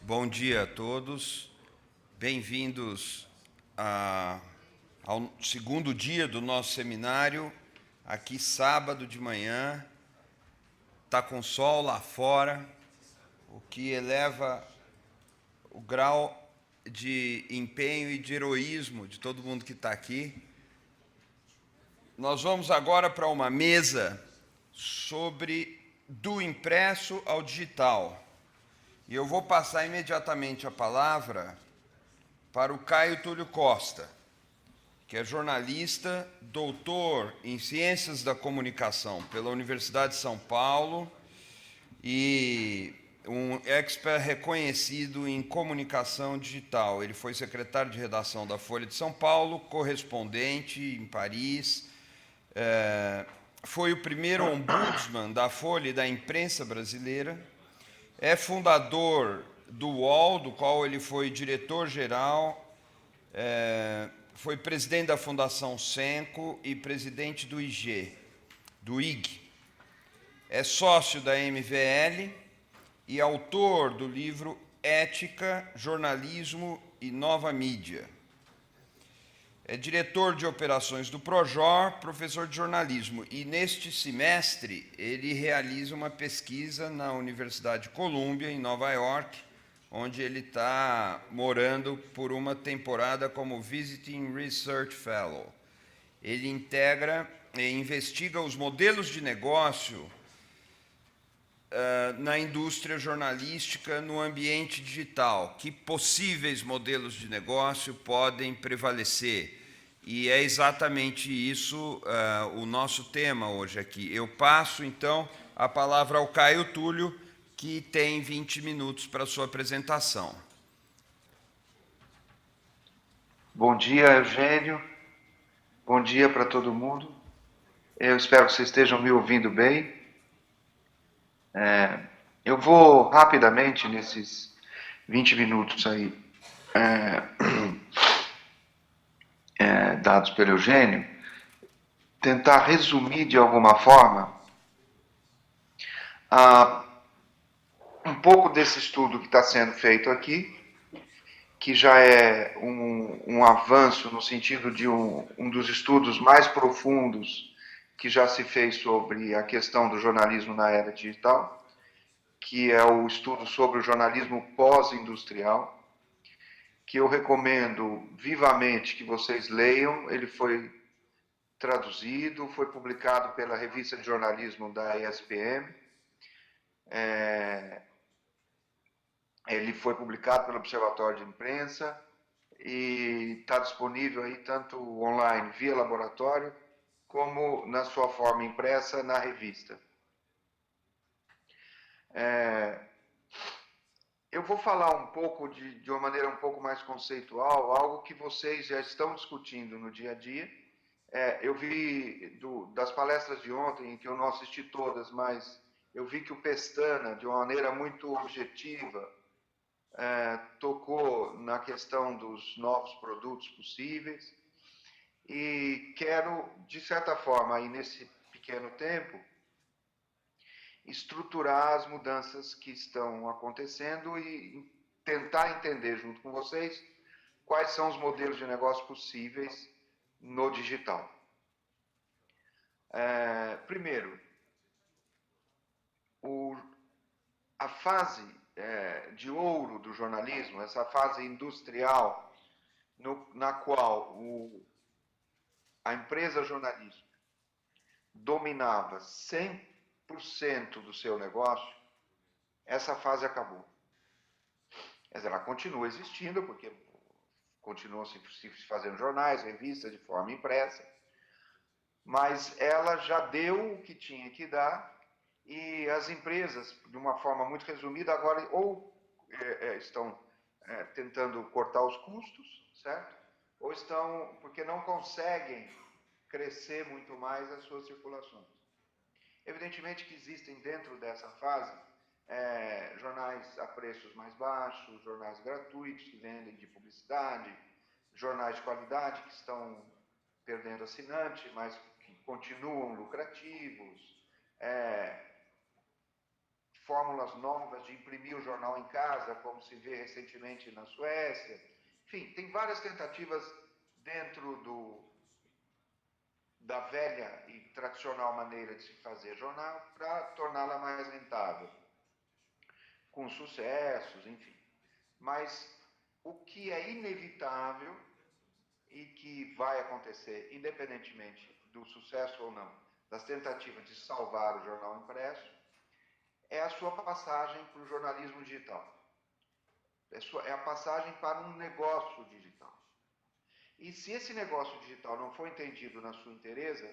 Bom dia a todos, bem-vindos ao segundo dia do nosso seminário, aqui sábado de manhã, está com sol lá fora, o que eleva o grau de empenho e de heroísmo de todo mundo que está aqui. Nós vamos agora para uma mesa sobre do impresso ao digital. E eu vou passar imediatamente a palavra para o Caio Túlio Costa, que é jornalista, doutor em Ciências da Comunicação pela Universidade de São Paulo e um expert reconhecido em comunicação digital. Ele foi secretário de redação da Folha de São Paulo, correspondente em Paris, foi o primeiro ombudsman da Folha e da imprensa brasileira, é fundador do UOL, do qual ele foi diretor-geral, foi presidente da Fundação Senco e presidente do IG. É sócio da MVL e autor do livro Ética, Jornalismo e Nova Mídia. É diretor de operações do Projor, professor de jornalismo. E neste semestre ele realiza uma pesquisa na Universidade de Columbia, em Nova York, onde ele está morando por uma temporada como Visiting Research Fellow. Ele integra e investiga os modelos de negócio na indústria jornalística no ambiente digital. Que possíveis modelos de negócio podem prevalecer? E é exatamente isso o nosso tema hoje aqui. Eu passo, então, a palavra ao Caio Túlio, que tem 20 minutos para a sua apresentação. Bom dia, Eugênio. Bom dia para todo mundo. Eu espero que vocês estejam me ouvindo bem. Eu vou rapidamente, nesses 20 minutos aí, dados pelo Eugênio, tentar resumir de alguma forma um pouco desse estudo que está sendo feito aqui, que já é um avanço no sentido de um dos estudos mais profundos que já se fez sobre a questão do jornalismo na era digital, que é o estudo sobre o jornalismo pós-industrial, que eu recomendo vivamente que vocês leiam. Ele foi traduzido, foi publicado pela revista de jornalismo da ESPM, ele foi publicado pelo Observatório de Imprensa e está disponível aí tanto online via laboratório, como na sua forma impressa na revista. Eu vou falar um pouco de uma maneira um pouco mais conceitual, algo que vocês já estão discutindo no dia a dia. Eu vi das palestras de ontem, em que eu não assisti todas, mas eu vi que o Pestana, de uma maneira muito objetiva, tocou na questão dos novos produtos possíveis. E quero, de certa forma, aí nesse pequeno tempo, estruturar as mudanças que estão acontecendo e tentar entender junto com vocês quais são os modelos de negócio possíveis no digital. Primeiro, a fase de ouro do jornalismo, essa fase industrial, na qual a empresa jornalística dominava 100% do seu negócio, essa fase acabou. Ela continua existindo, porque continuam se fazendo jornais, revistas de forma impressa, mas ela já deu o que tinha que dar, e as empresas, de uma forma muito resumida, agora ou estão tentando cortar os custos, certo? Ou estão, porque não conseguem crescer muito mais as suas circulações. Evidentemente que existem dentro dessa fase jornais a preços mais baixos, jornais gratuitos que vendem de publicidade, jornais de qualidade que estão perdendo assinante, mas que continuam lucrativos, fórmulas novas de imprimir o jornal em casa, como se vê recentemente na Suécia. Enfim, tem várias tentativas dentro da velha e tradicional maneira de se fazer jornal para torná-la mais rentável, com sucessos, enfim. Mas o que é inevitável e que vai acontecer, independentemente do sucesso ou não, das tentativas de salvar o jornal impresso, é a sua passagem para o jornalismo digital. É a passagem para um negócio digital. E se esse negócio digital não for entendido na sua inteireza,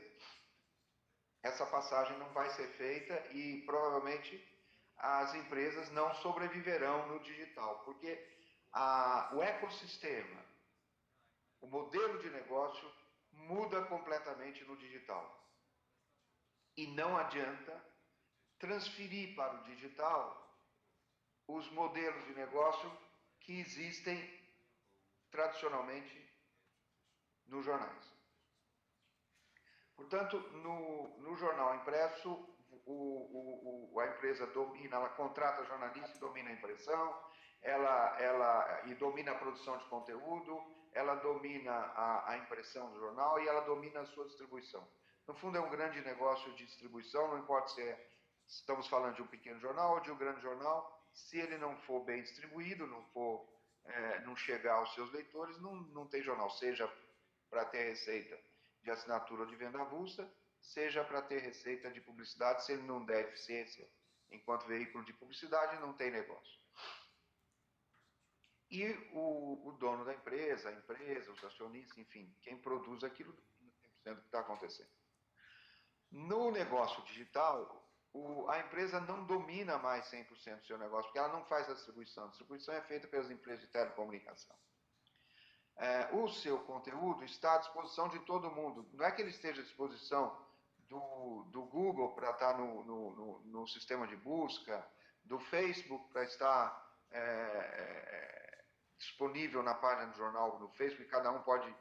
essa passagem não vai ser feita e provavelmente as empresas não sobreviverão no digital, porque o ecossistema, o modelo de negócio muda completamente no digital. E não adianta transferir para o digital os modelos de negócio que existem tradicionalmente nos jornais. Portanto, no jornal impresso, a empresa domina, ela contrata jornalista e domina a impressão, e domina a produção de conteúdo, ela domina a impressão do jornal e ela domina a sua distribuição. No fundo, é um grande negócio de distribuição, não importa se estamos falando de um pequeno jornal ou de um grande jornal, se ele não for bem distribuído, não chegar aos seus leitores, não tem jornal, seja para ter receita de assinatura ou de venda avulsa, seja para ter receita de publicidade, se ele não der eficiência enquanto veículo de publicidade, não tem negócio. E o dono da empresa, a empresa, os acionistas, enfim, quem produz aquilo, 100% do que está acontecendo. No negócio digital, a empresa não domina mais 100% do seu negócio, porque ela não faz a distribuição. A distribuição é feita pelas empresas de telecomunicação. O seu conteúdo está à disposição de todo mundo. Não é que ele esteja à disposição do Google para estar no sistema de busca, do Facebook para estar disponível na página do jornal no Facebook, cada um pode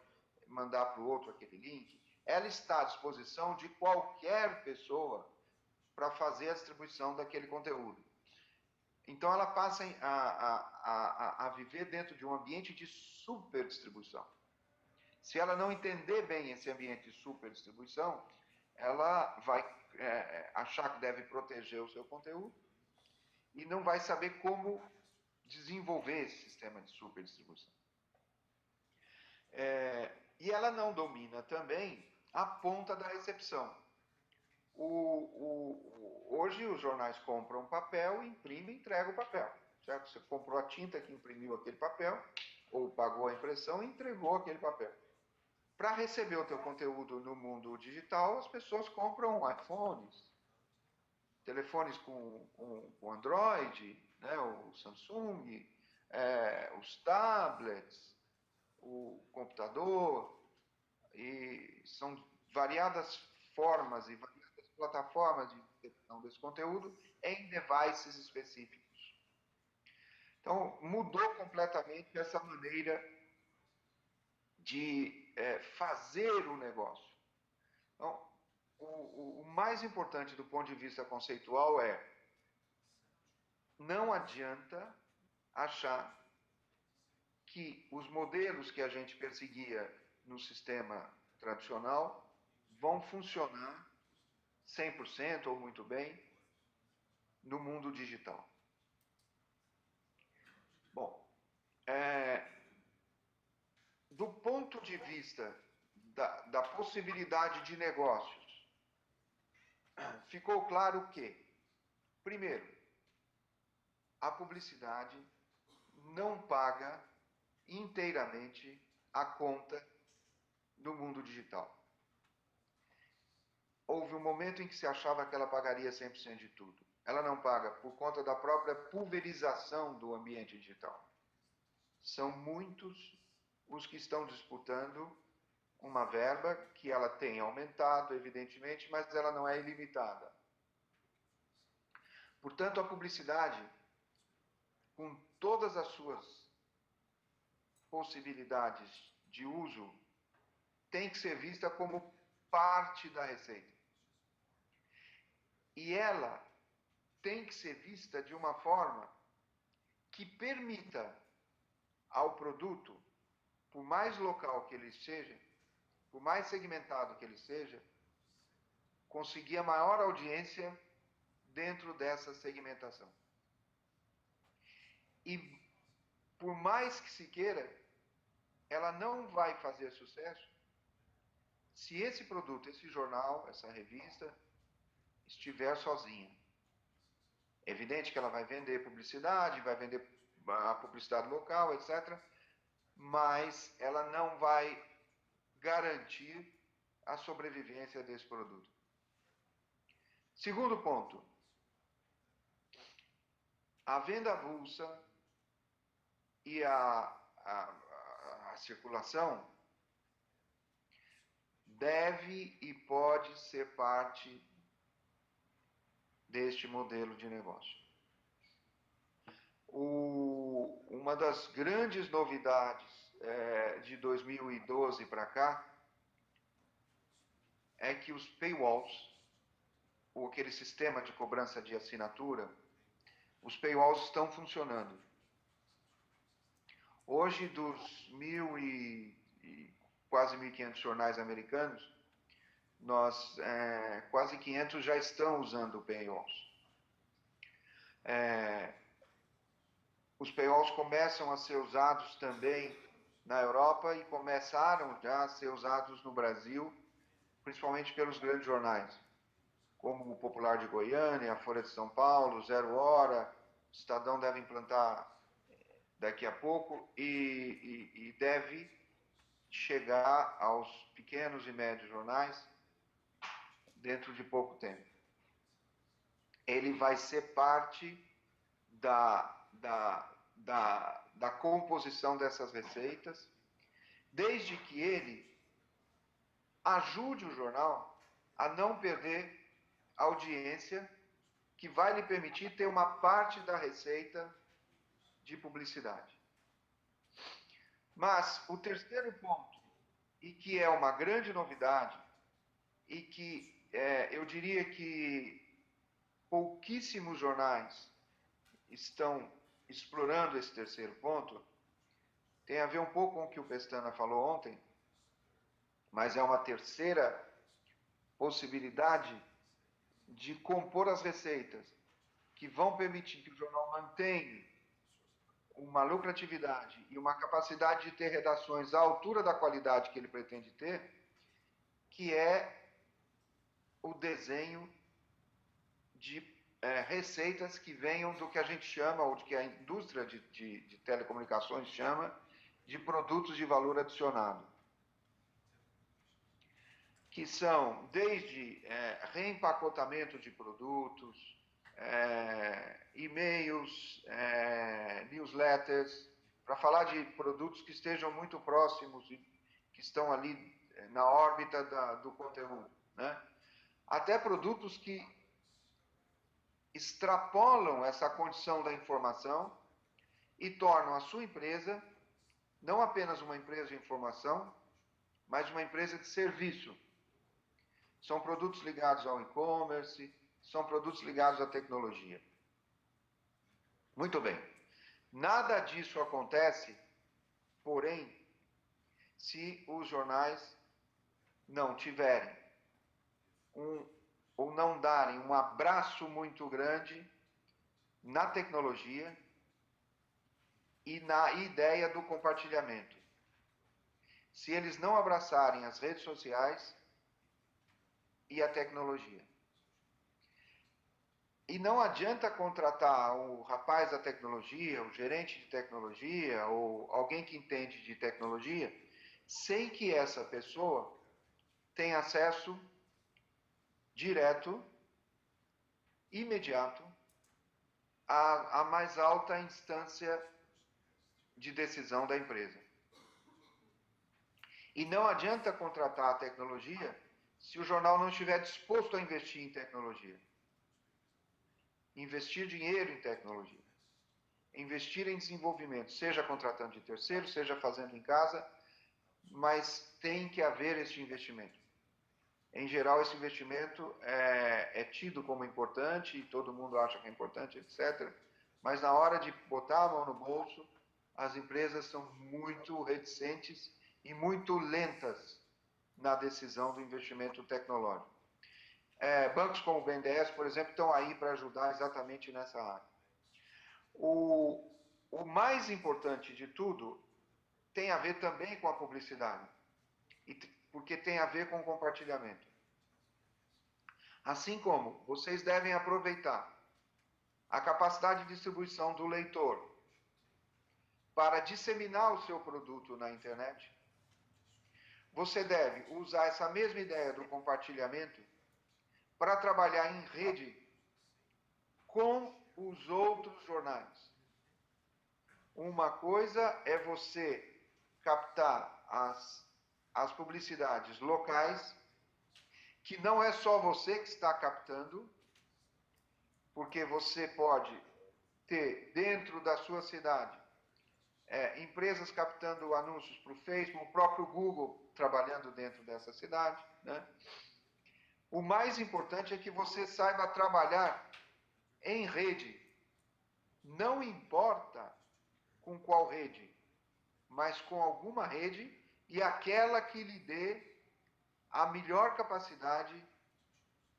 mandar para o outro aquele link. Ela está à disposição de qualquer pessoa para fazer a distribuição daquele conteúdo. Então, ela passa a viver dentro de um ambiente de superdistribuição. Se ela não entender bem esse ambiente de superdistribuição, ela vai achar que deve proteger o seu conteúdo e não vai saber como desenvolver esse sistema de superdistribuição. E ela não domina também a ponta da recepção. Hoje os jornais compram papel, imprimem e entregam o papel. Certo? Você comprou a tinta que imprimiu aquele papel, ou pagou a impressão e entregou aquele papel. Para receber o teu conteúdo no mundo digital, as pessoas compram iPhones, telefones com Android, né, o Samsung, os tablets, o computador, e são variadas formas e variadas plataformas de recepção desse conteúdo em devices específicos. Então, mudou completamente essa maneira de fazer o negócio. Então, o mais importante do ponto de vista conceitual não adianta achar que os modelos que a gente perseguia no sistema tradicional vão funcionar 100% ou muito bem no mundo digital. Bom, do ponto de vista da possibilidade de negócios, ficou claro que, primeiro, a publicidade não paga inteiramente a conta no mundo digital. Houve um momento em que se achava que ela pagaria 100% de tudo. Ela não paga por conta da própria pulverização do ambiente digital. São muitos os que estão disputando uma verba que ela tem aumentado, evidentemente, mas ela não é ilimitada. Portanto, a publicidade, com todas as suas possibilidades de uso, tem que ser vista como parte da receita. E ela tem que ser vista de uma forma que permita ao produto, por mais local que ele seja, por mais segmentado que ele seja, conseguir a maior audiência dentro dessa segmentação. E por mais que se queira, ela não vai fazer sucesso se esse produto, esse jornal, essa revista, estiver sozinha. É evidente que ela vai vender publicidade, vai vender a publicidade local, etc., mas ela não vai garantir a sobrevivência desse produto. Segundo ponto, a venda avulsa e a circulação deve e pode ser parte deste modelo de negócio. Uma das grandes novidades de 2012 para cá é que os paywalls, ou aquele sistema de cobrança de assinatura, os paywalls estão funcionando. Hoje, dos quase 1.500 jornais americanos, quase 500 já estão usando paywalls. Os paywalls começam a ser usados também na Europa e começaram já a ser usados no Brasil, principalmente pelos grandes jornais, como o Popular de Goiânia, a Folha de São Paulo, Zero Hora, o Estadão deve implantar daqui a pouco e deve chegar aos pequenos e médios jornais dentro de pouco tempo. Ele vai ser parte da composição dessas receitas, desde que ele ajude o jornal a não perder audiência, que vai lhe permitir ter uma parte da receita de publicidade. Mas o terceiro ponto, e que é uma grande novidade, e que eu diria que pouquíssimos jornais estão explorando esse terceiro ponto, tem a ver um pouco com o que o Pestana falou ontem, mas é uma terceira possibilidade de compor as receitas que vão permitir que o jornal mantenha uma lucratividade e uma capacidade de ter redações à altura da qualidade que ele pretende ter, que é o desenho de receitas que venham do que a gente chama, ou do que a indústria de telecomunicações chama, de produtos de valor adicionado. Que são desde reempacotamento de produtos, e-mails, newsletters, para falar de produtos que estejam muito próximos e que estão ali na órbita do conteúdo, né? Até produtos que extrapolam essa condição da informação e tornam a sua empresa não apenas uma empresa de informação, mas uma empresa de serviço. São produtos ligados ao e-commerce, são produtos ligados à tecnologia. Muito bem. Nada disso acontece, porém, se os jornais não tiverem ou não darem um abraço muito grande na tecnologia e na ideia do compartilhamento. Se eles não abraçarem as redes sociais e a tecnologia. E não adianta contratar o rapaz da tecnologia, o gerente de tecnologia, ou alguém que entende de tecnologia, sem que essa pessoa tenha acesso direto, imediato, à mais alta instância de decisão da empresa. E não adianta contratar a tecnologia se o jornal não estiver disposto a investir em tecnologia. Investir dinheiro em tecnologia. Investir em desenvolvimento, seja contratando de terceiro, seja fazendo em casa, mas tem que haver este investimento. Em geral, esse investimento é tido como importante e todo mundo acha que é importante, etc. Mas na hora de botar a mão no bolso, as empresas são muito reticentes e muito lentas na decisão do investimento tecnológico. Bancos como o BNDES, por exemplo, estão aí para ajudar exatamente nessa área. O mais importante de tudo tem a ver também com a publicidade, porque tem a ver com o compartilhamento. Assim como vocês devem aproveitar a capacidade de distribuição do leitor para disseminar o seu produto na internet, você deve usar essa mesma ideia do compartilhamento para trabalhar em rede com os outros jornais. Uma coisa é você captar as publicidades locais, que não é só você que está captando, porque você pode ter dentro da sua cidade empresas captando anúncios para o Facebook, o próprio Google trabalhando dentro dessa cidade, né? O mais importante é que você saiba trabalhar em rede. Não importa com qual rede, mas com alguma rede e aquela que lhe dê a melhor capacidade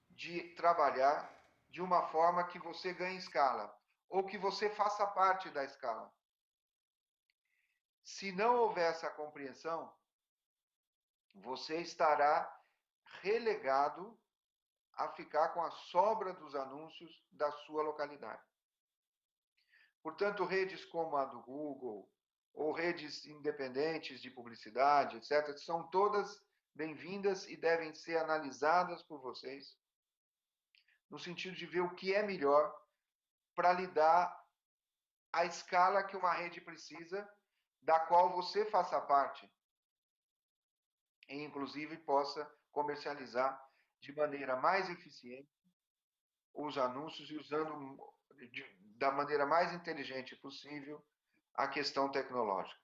de trabalhar de uma forma que você ganhe escala, ou que você faça parte da escala. Se não houver essa compreensão, você estará relegado a ficar com a sobra dos anúncios da sua localidade. Portanto, redes como a do Google, ou redes independentes de publicidade, etc., são todas bem-vindas e devem ser analisadas por vocês, no sentido de ver o que é melhor para lhe dar a escala que uma rede precisa, da qual você faça parte, e inclusive possa comercializar de maneira mais eficiente os anúncios e usando da maneira mais inteligente possível a questão tecnológica.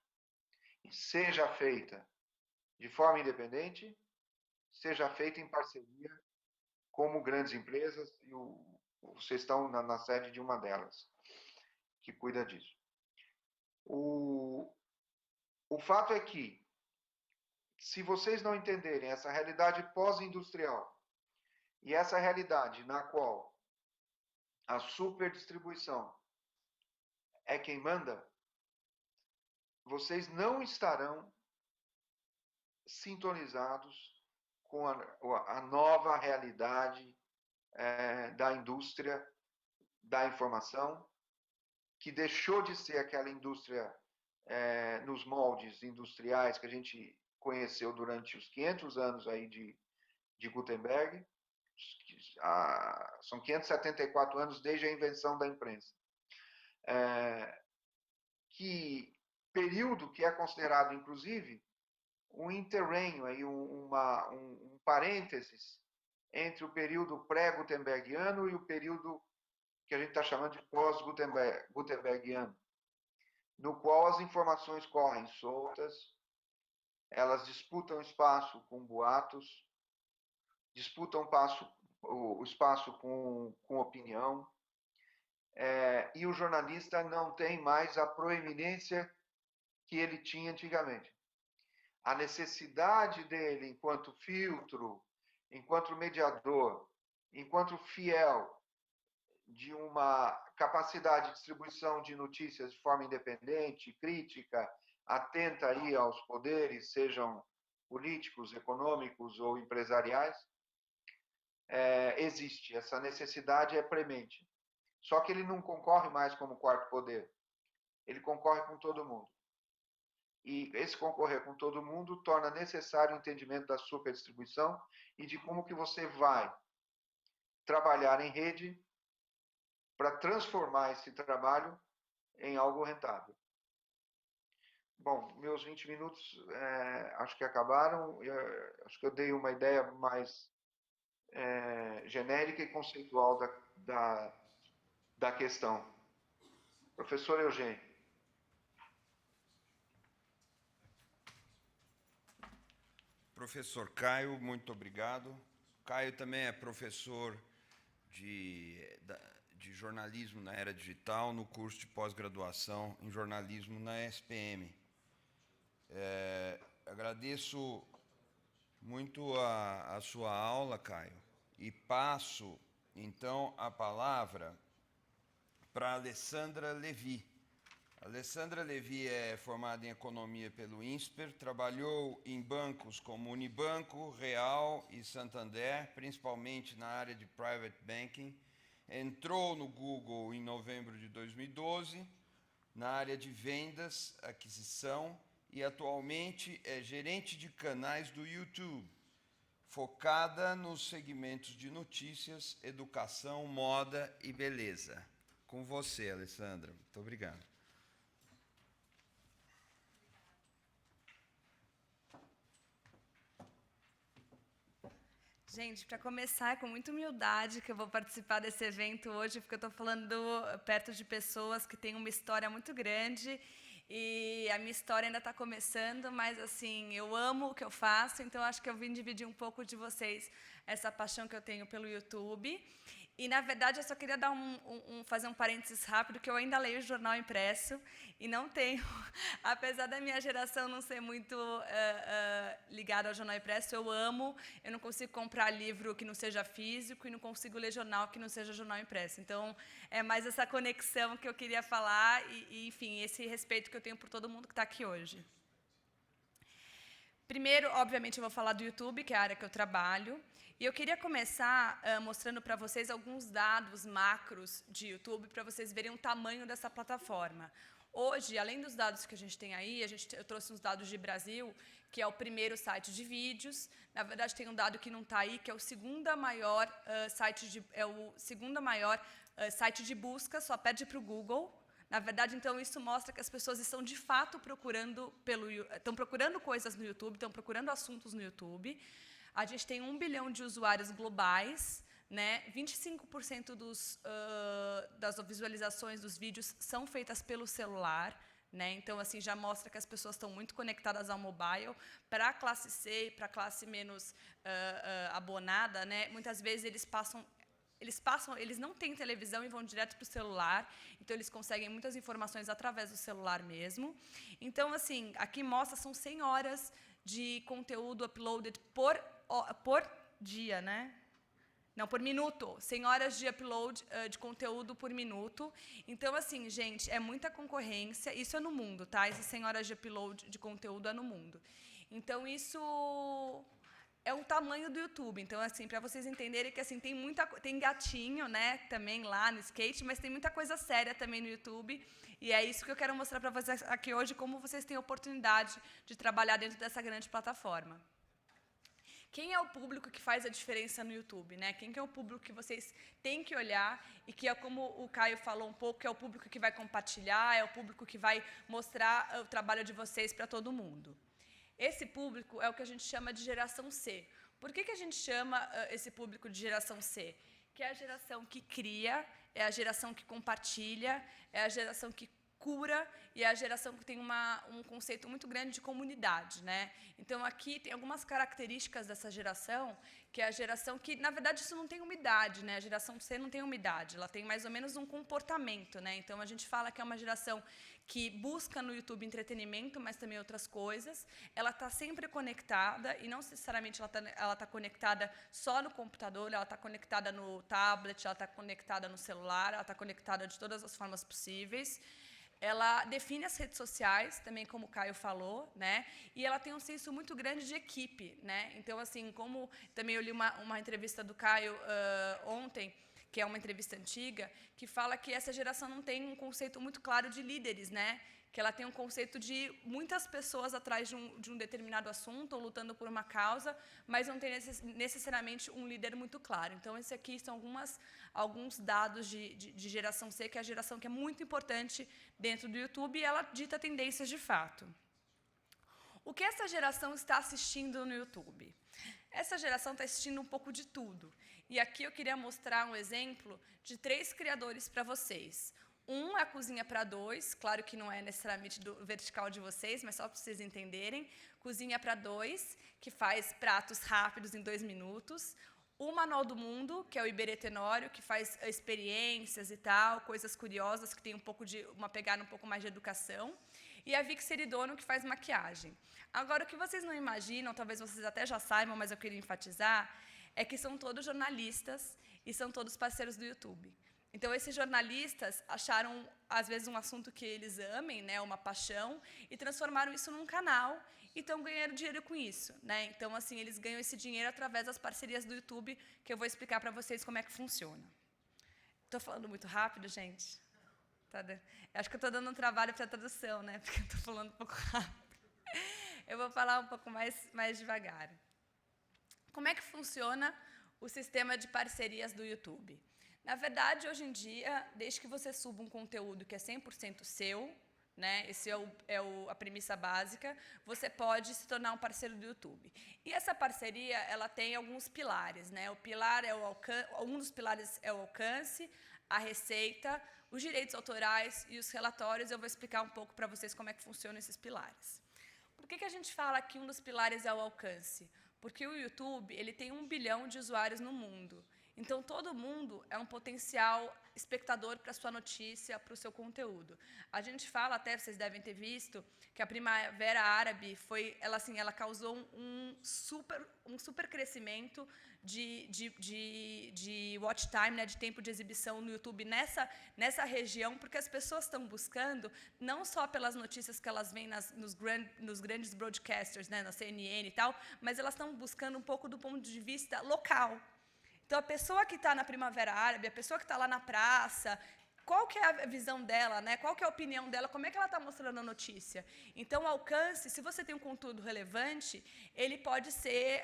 E seja feita de forma independente, seja feita em parceria como grandes empresas, e vocês estão na sede de uma delas, que cuida disso. O fato é que, se vocês não entenderem essa realidade pós-industrial, e essa realidade na qual a superdistribuição é quem manda, vocês não estarão sintonizados com a nova realidade da indústria da informação, que deixou de ser aquela indústria nos moldes industriais que a gente conheceu durante os 500 anos aí de Gutenberg. São 574 anos desde a invenção da imprensa. Que período que é considerado, inclusive, um interregno, aí um parênteses entre o período pré-gutenbergiano e o período que a gente está chamando de pós-gutenbergiano, no qual as informações correm soltas, elas disputam espaço com boatos, disputam o espaço com opinião, e o jornalista não tem mais a proeminência que ele tinha antigamente. A necessidade dele, enquanto filtro, enquanto mediador, enquanto fiel de uma capacidade de distribuição de notícias de forma independente, crítica, atenta aí aos poderes, sejam políticos, econômicos ou empresariais, existe. Essa necessidade é premente. Só que ele não concorre mais como quarto poder. Ele concorre com todo mundo. E esse concorrer com todo mundo torna necessário o entendimento da superdistribuição e de como que você vai trabalhar em rede para transformar esse trabalho em algo rentável. Bom, meus 20 minutos acho que acabaram. Acho que eu dei uma ideia mais genérica e conceitual da questão. Professor Eugênio. Professor Caio, muito obrigado. Caio também é professor de jornalismo na era digital no curso de pós-graduação em jornalismo na SPM. Agradeço muito a sua aula, Caio, e passo, então, a palavra para a Alessandra Levi. A Alessandra Levi é formada em Economia pelo INSPER, trabalhou em bancos como Unibanco, Real e Santander, principalmente na área de Private Banking. Entrou no Google em novembro de 2012, na área de vendas, aquisição, e atualmente é gerente de canais do YouTube, focada nos segmentos de notícias, educação, moda e beleza. Com você, Alessandra. Muito obrigado. Gente, para começar, é com muita humildade que eu vou participar desse evento hoje, porque eu estou falando perto de pessoas que têm uma história muito grande e a minha história ainda está começando, mas assim, eu amo o que eu faço, então acho que eu vim dividir um pouco de vocês essa paixão que eu tenho pelo YouTube. E, na verdade, eu só queria dar fazer um parênteses rápido, que eu ainda leio jornal impresso e não tenho, apesar da minha geração não ser muito ligada ao jornal impresso, eu não consigo comprar livro que não seja físico e não consigo ler jornal que não seja jornal impresso. Então, é mais essa conexão que eu queria falar enfim, esse respeito que eu tenho por todo mundo que está aqui hoje. Primeiro, obviamente, eu vou falar do YouTube, que é a área que eu trabalho. E eu queria começar mostrando para vocês alguns dados macros de YouTube, para vocês verem o tamanho dessa plataforma. Hoje, além dos dados que a gente tem aí, eu trouxe uns dados de Brasil, que é o primeiro site de vídeos. Na verdade, tem um dado que não está aí, que é o segundo maior site de busca, só perde para o Google. Na verdade, então, isso mostra que as pessoas estão, de fato, procurando coisas no YouTube, estão procurando assuntos no YouTube. A gente tem 1 bilhão de usuários globais, né? 25% das visualizações dos vídeos são feitas pelo celular, né? Então, assim, já mostra que as pessoas estão muito conectadas ao mobile. Para a classe C e para a classe menos abonada, né? Muitas vezes eles não têm televisão e vão direto para o celular, então eles conseguem muitas informações através do celular mesmo. Então, assim, aqui mostra, são 100 horas de conteúdo uploaded por dia, né? Não, por minuto. 100 horas de upload de conteúdo por minuto. Então, assim, gente, é muita concorrência. Isso é no mundo, tá? Essas 100 horas de upload de conteúdo é no mundo. Então, isso é o tamanho do YouTube. Então, assim, para vocês entenderem que assim, tem gatinho, né, também lá no skate, mas tem muita coisa séria também no YouTube. E é isso que eu quero mostrar para vocês aqui hoje, como vocês têm a oportunidade de trabalhar dentro dessa grande plataforma. Quem é o público que faz a diferença no YouTube, né? Quem que é o público que vocês têm que olhar e que é, como o Caio falou um pouco, que é o público que vai compartilhar, é o público que vai mostrar o trabalho de vocês para todo mundo. Esse público é o que a gente chama de geração C. Por que a gente chama esse público de geração C? Que é a geração que cria, é a geração que compartilha, é a geração que cura e é a geração que tem um conceito muito grande de comunidade, né? Então, aqui tem algumas características dessa geração, que é a geração que, na verdade, isso não tem uma idade, né? A geração C não tem uma idade, ela tem mais ou menos um comportamento, né? Então, a gente fala que é uma geração que busca no YouTube entretenimento, mas também outras coisas. Ela está sempre conectada e não necessariamente ela tá conectada só no computador, ela está conectada no tablet, ela está conectada no celular, ela está conectada de todas as formas possíveis. Ela define as redes sociais, também como o Caio falou, né? E ela tem um senso muito grande de equipe, né? Então, assim, como também eu li uma entrevista do Caio ontem, que é uma entrevista antiga, que fala que essa geração não tem um conceito muito claro de líderes, né? Que ela tem um conceito de muitas pessoas atrás de um determinado assunto ou lutando por uma causa, mas não tem necessariamente um líder muito claro. Então, esse aqui são alguns dados de geração C, que é a geração que é muito importante dentro do YouTube, e ela dita tendências de fato. O que essa geração está assistindo no YouTube? Essa geração está assistindo um pouco de tudo. E aqui eu queria mostrar um exemplo de 3 criadores para vocês. Um é a Cozinha para Dois, claro que não é necessariamente do vertical de vocês, mas só para vocês entenderem. Cozinha para Dois, que faz pratos rápidos em 2 minutos. o Manual do Mundo, que é o Iberê Tenório, que faz experiências e tal, coisas curiosas, que tem uma pegada um pouco mais de educação, e a Vic Seridono, que faz maquiagem. Agora, o que vocês não imaginam, talvez vocês até já saibam, mas eu queria enfatizar, é que são todos jornalistas e são todos parceiros do YouTube. Então, esses jornalistas acharam, às vezes, um assunto que eles amem, né, uma paixão, e transformaram isso num canal e estão ganhando dinheiro com isso, né? Então, assim, eles ganham esse dinheiro através das parcerias do YouTube, que eu vou explicar para vocês como é que funciona. Estou falando muito rápido, gente? Acho que eu estou dando um trabalho para a tradução, né? Porque eu estou falando um pouco rápido. Eu vou falar um pouco mais devagar. Como é que funciona o sistema de parcerias do YouTube? Na verdade, hoje em dia, desde que você suba um conteúdo que é 100% seu, né, esse a premissa básica, você pode se tornar um parceiro do YouTube. E essa parceria, ela tem alguns pilares, né? Um dos pilares é o alcance, a receita, os direitos autorais e os relatórios. Eu vou explicar um pouco para vocês como é que funcionam esses pilares. Por que a gente fala que um dos pilares é o alcance? Porque o YouTube, ele tem 1 bilhão de usuários no mundo. Então, todo mundo é um potencial espectador para a sua notícia, para o seu conteúdo. A gente fala, até vocês devem ter visto, que a Primavera Árabe ela causou um super crescimento de watch time, né, de tempo de exibição no YouTube nessa região, porque as pessoas estão buscando, não só pelas notícias que elas veem nos grandes broadcasters, né, na CNN e tal, mas elas estão buscando um pouco do ponto de vista local. Então, a pessoa que está na Primavera Árabe, a pessoa que está lá na praça, qual que é a visão dela, né? Qual que é a opinião dela, como é que ela está mostrando a notícia? Então, o alcance, se você tem um conteúdo relevante, ele pode ser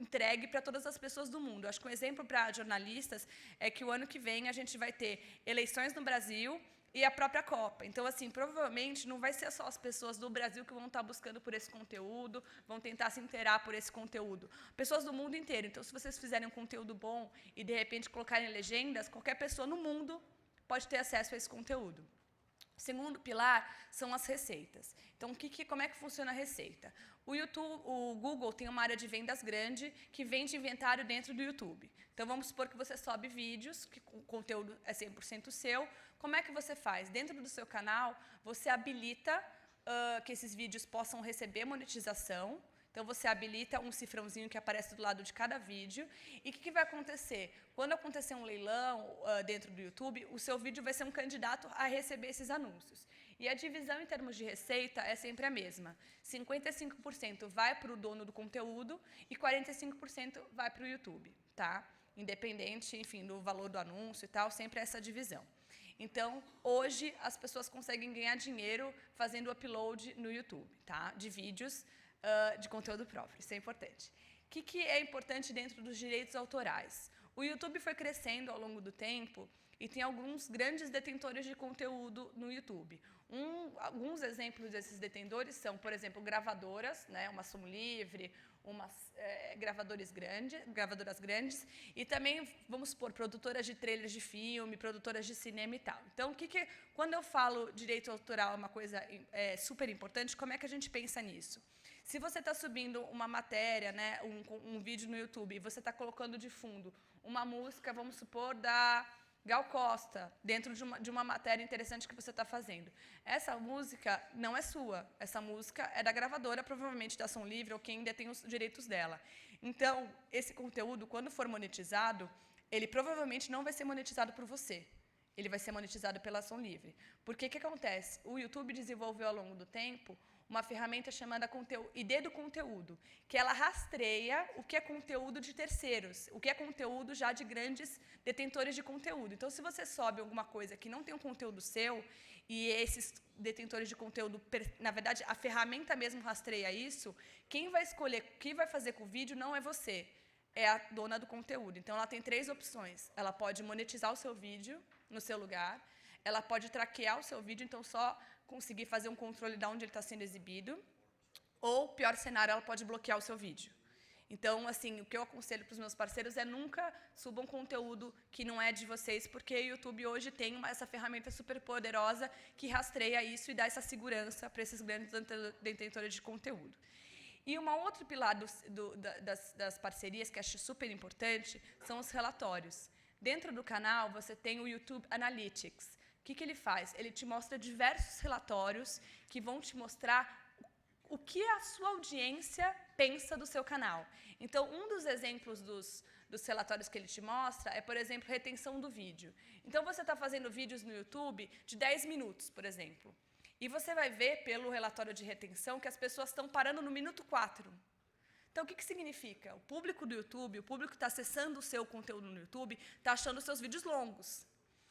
entregue para todas as pessoas do mundo. Acho que um exemplo para jornalistas é que o ano que vem a gente vai ter eleições no Brasil e a própria Copa. Então, assim, provavelmente não vai ser só as pessoas do Brasil que vão estar buscando por esse conteúdo, vão tentar se inteirar por esse conteúdo. Pessoas do mundo inteiro. Então, se vocês fizerem um conteúdo bom e, de repente, colocarem legendas, qualquer pessoa no mundo pode ter acesso a esse conteúdo. O segundo pilar são as receitas. Então, como é que funciona a receita? O Google tem uma área de vendas grande que vende inventário dentro do YouTube. Então, vamos supor que você sobe vídeos, que o conteúdo é 100% seu. Como é que você faz? Dentro do seu canal, você habilita que esses vídeos possam receber monetização. Então, você habilita um cifrãozinho que aparece do lado de cada vídeo. E o que vai acontecer? Quando acontecer um leilão dentro do YouTube, o seu vídeo vai ser um candidato a receber esses anúncios. E a divisão em termos de receita é sempre a mesma. 55% vai para o dono do conteúdo e 45% vai para o YouTube, tá? Independente, enfim, do valor do anúncio e tal, sempre é essa divisão. Então, hoje, as pessoas conseguem ganhar dinheiro fazendo upload no YouTube, tá? De vídeos de conteúdo próprio, isso é importante. O que é importante dentro dos direitos autorais? O YouTube foi crescendo ao longo do tempo e tem alguns grandes detentores de conteúdo no YouTube. Alguns exemplos desses detentores são, por exemplo, gravadoras, né, uma Som Livre, gravadoras grandes, e também, vamos supor, produtoras de trailers de filme, produtoras de cinema e tal. Então, quando eu falo direito autoral é uma coisa super importante, como é que a gente pensa nisso? Se você está subindo uma matéria, né, um vídeo no YouTube, e você está colocando de fundo uma música, vamos supor, da Gal Costa, dentro de uma matéria interessante que você está fazendo. Essa música não é sua, essa música é da gravadora, provavelmente da Som Livre, ou quem detém os direitos dela. Então, esse conteúdo, quando for monetizado, ele provavelmente não vai ser monetizado por você. Ele vai ser monetizado pela Som Livre. Porque o que acontece? O YouTube desenvolveu ao longo do tempo uma ferramenta chamada ID do conteúdo, que ela rastreia o que é conteúdo de terceiros, o que é conteúdo já de grandes detentores de conteúdo. Então, se você sobe alguma coisa que não tem um conteúdo seu, e esses detentores de conteúdo, na verdade, a ferramenta mesmo rastreia isso, quem vai escolher o que vai fazer com o vídeo não é você, é a dona do conteúdo. Então, ela tem 3 opções. Ela pode monetizar o seu vídeo no seu lugar, ela pode traquear o seu vídeo, então só conseguir fazer um controle de onde ele está sendo exibido, ou, pior cenário, ela pode bloquear o seu vídeo. Então, assim, o que eu aconselho para os meus parceiros é nunca subam conteúdo que não é de vocês, porque o YouTube hoje tem essa ferramenta super poderosa que rastreia isso e dá essa segurança para esses grandes detentores de conteúdo. E um outro pilar das parcerias que eu acho super importante são os relatórios. Dentro do canal, você tem o YouTube Analytics. O que ele faz? Ele te mostra diversos relatórios que vão te mostrar o que a sua audiência pensa do seu canal. Então, um dos exemplos dos relatórios que ele te mostra é, por exemplo, retenção do vídeo. Então, você está fazendo vídeos no YouTube de 10 minutos, por exemplo. E você vai ver pelo relatório de retenção que as pessoas estão parando no minuto 4. Então, o que significa? O público do YouTube, o público que está acessando o seu conteúdo no YouTube, está achando os seus vídeos longos.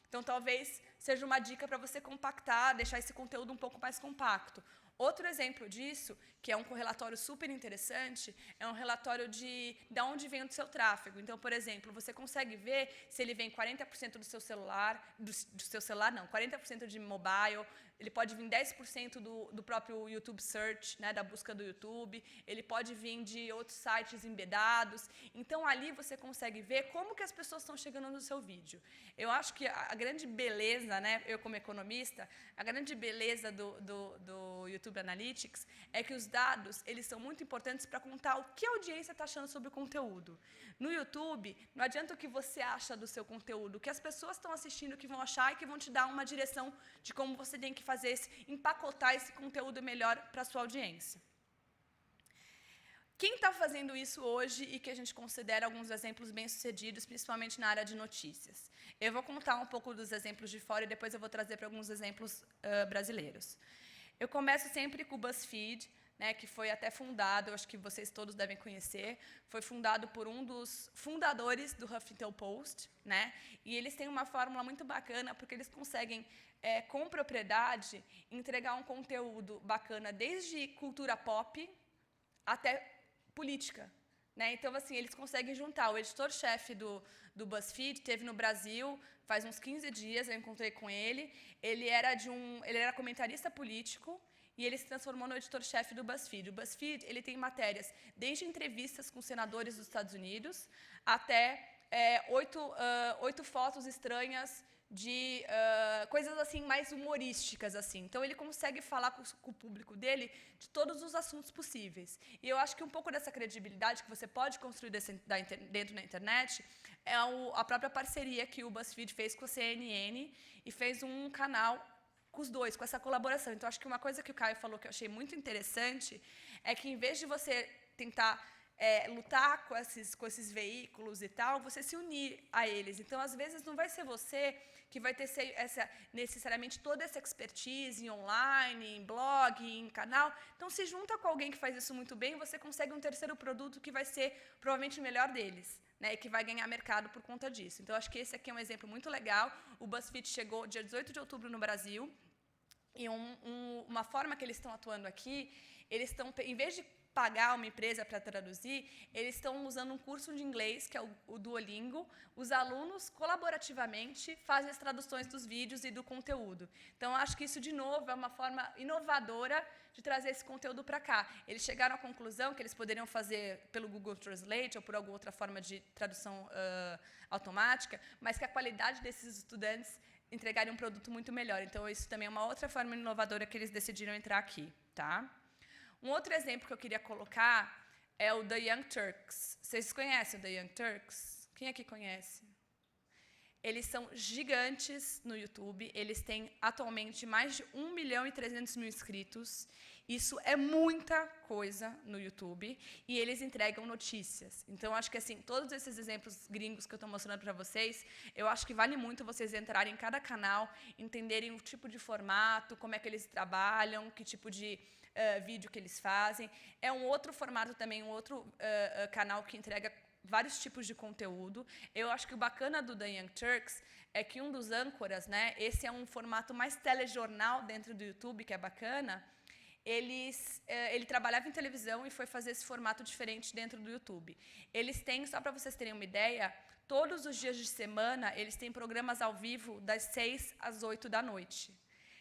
Então, talvez seja uma dica para você compactar, deixar esse conteúdo um pouco mais compacto. Outro exemplo disso, que é um relatório super interessante, é um relatório de onde vem o seu tráfego. Então, por exemplo, você consegue ver se ele vem 40% do seu celular, do seu celular não, 40% de mobile, ele pode vir 10% do próprio YouTube Search, né, da busca do YouTube, ele pode vir de outros sites embedados. Então, ali você consegue ver como que as pessoas estão chegando no seu vídeo. Eu acho que a grande beleza, né, eu como economista, a grande beleza do YouTube Analytics é que os dados, eles são muito importantes para contar o que a audiência está achando sobre o conteúdo. No YouTube, não adianta o que você acha do seu conteúdo, o que as pessoas estão assistindo que vão achar e que vão te dar uma direção de como você tem que fazer empacotar esse conteúdo melhor para a sua audiência. Quem está fazendo isso hoje e que a gente considera alguns exemplos bem-sucedidos, principalmente na área de notícias? Eu vou contar um pouco dos exemplos de fora e depois eu vou trazer para alguns exemplos brasileiros. Eu começo sempre com o BuzzFeed, né, que foi até fundado, acho que vocês todos devem conhecer, foi fundado por um dos fundadores do Huffington Post, né, e eles têm uma fórmula muito bacana, porque eles conseguem, com propriedade, entregar um conteúdo bacana, desde cultura pop até política. Né? Então, assim, eles conseguem juntar. O editor-chefe do BuzzFeed esteve no Brasil faz uns 15 dias, eu encontrei com ele. Ele era comentarista político e ele se transformou no editor-chefe do BuzzFeed. O BuzzFeed ele tem matérias desde entrevistas com senadores dos Estados Unidos até 8 fotos estranhas de coisas assim mais humorísticas assim. Então ele consegue falar com o público dele de todos os assuntos possíveis. E eu acho que um pouco dessa credibilidade que você pode construir dentro da internet é a própria parceria que o BuzzFeed fez com a CNN e fez um canal com os dois, com essa colaboração. Então acho que uma coisa que o Caio falou que eu achei muito interessante é que em vez de você tentar lutar com esses veículos e tal, você se unir a eles. Então, às vezes, não vai ser você que vai ter necessariamente toda essa expertise em online, em blog, em canal. Então, se junta com alguém que faz isso muito bem, você consegue um terceiro produto que vai ser provavelmente o melhor deles, né, e que vai ganhar mercado por conta disso. Então, acho que esse aqui é um exemplo muito legal. O BuzzFeed chegou dia 18 de outubro no Brasil, e uma forma que eles estão atuando aqui, eles estão, em vez de pagar uma empresa para traduzir, eles estão usando um curso de inglês, que é o Duolingo. Os alunos, colaborativamente, fazem as traduções dos vídeos e do conteúdo. Então, acho que isso, de novo, é uma forma inovadora de trazer esse conteúdo para cá. Eles chegaram à conclusão que eles poderiam fazer pelo Google Translate ou por alguma outra forma de tradução automática, mas que a qualidade desses estudantes entregarem um produto muito melhor. Então, isso também é uma outra forma inovadora que eles decidiram entrar aqui. Tá? Um outro exemplo que eu queria colocar é o The Young Turks. Vocês conhecem o The Young Turks? Quem aqui conhece? Eles são gigantes no YouTube. Eles têm, atualmente, mais de 1.300.000 inscritos. Isso é muita coisa no YouTube. E eles entregam notícias. Então, acho que, assim, todos esses exemplos gringos que eu estou mostrando para vocês, eu acho que vale muito vocês entrarem em cada canal, entenderem o tipo de formato, como é que eles trabalham, que tipo de vídeo que eles fazem. É um outro formato também, um outro canal que entrega vários tipos de conteúdo. Eu acho que o bacana do The Young Turks é que um dos âncoras, né, esse é um formato mais telejornal dentro do YouTube, que é bacana, ele trabalhava em televisão e foi fazer esse formato diferente dentro do YouTube. Eles têm, só para vocês terem uma ideia, todos os dias de semana, eles têm programas ao vivo das 6 às 8 da noite.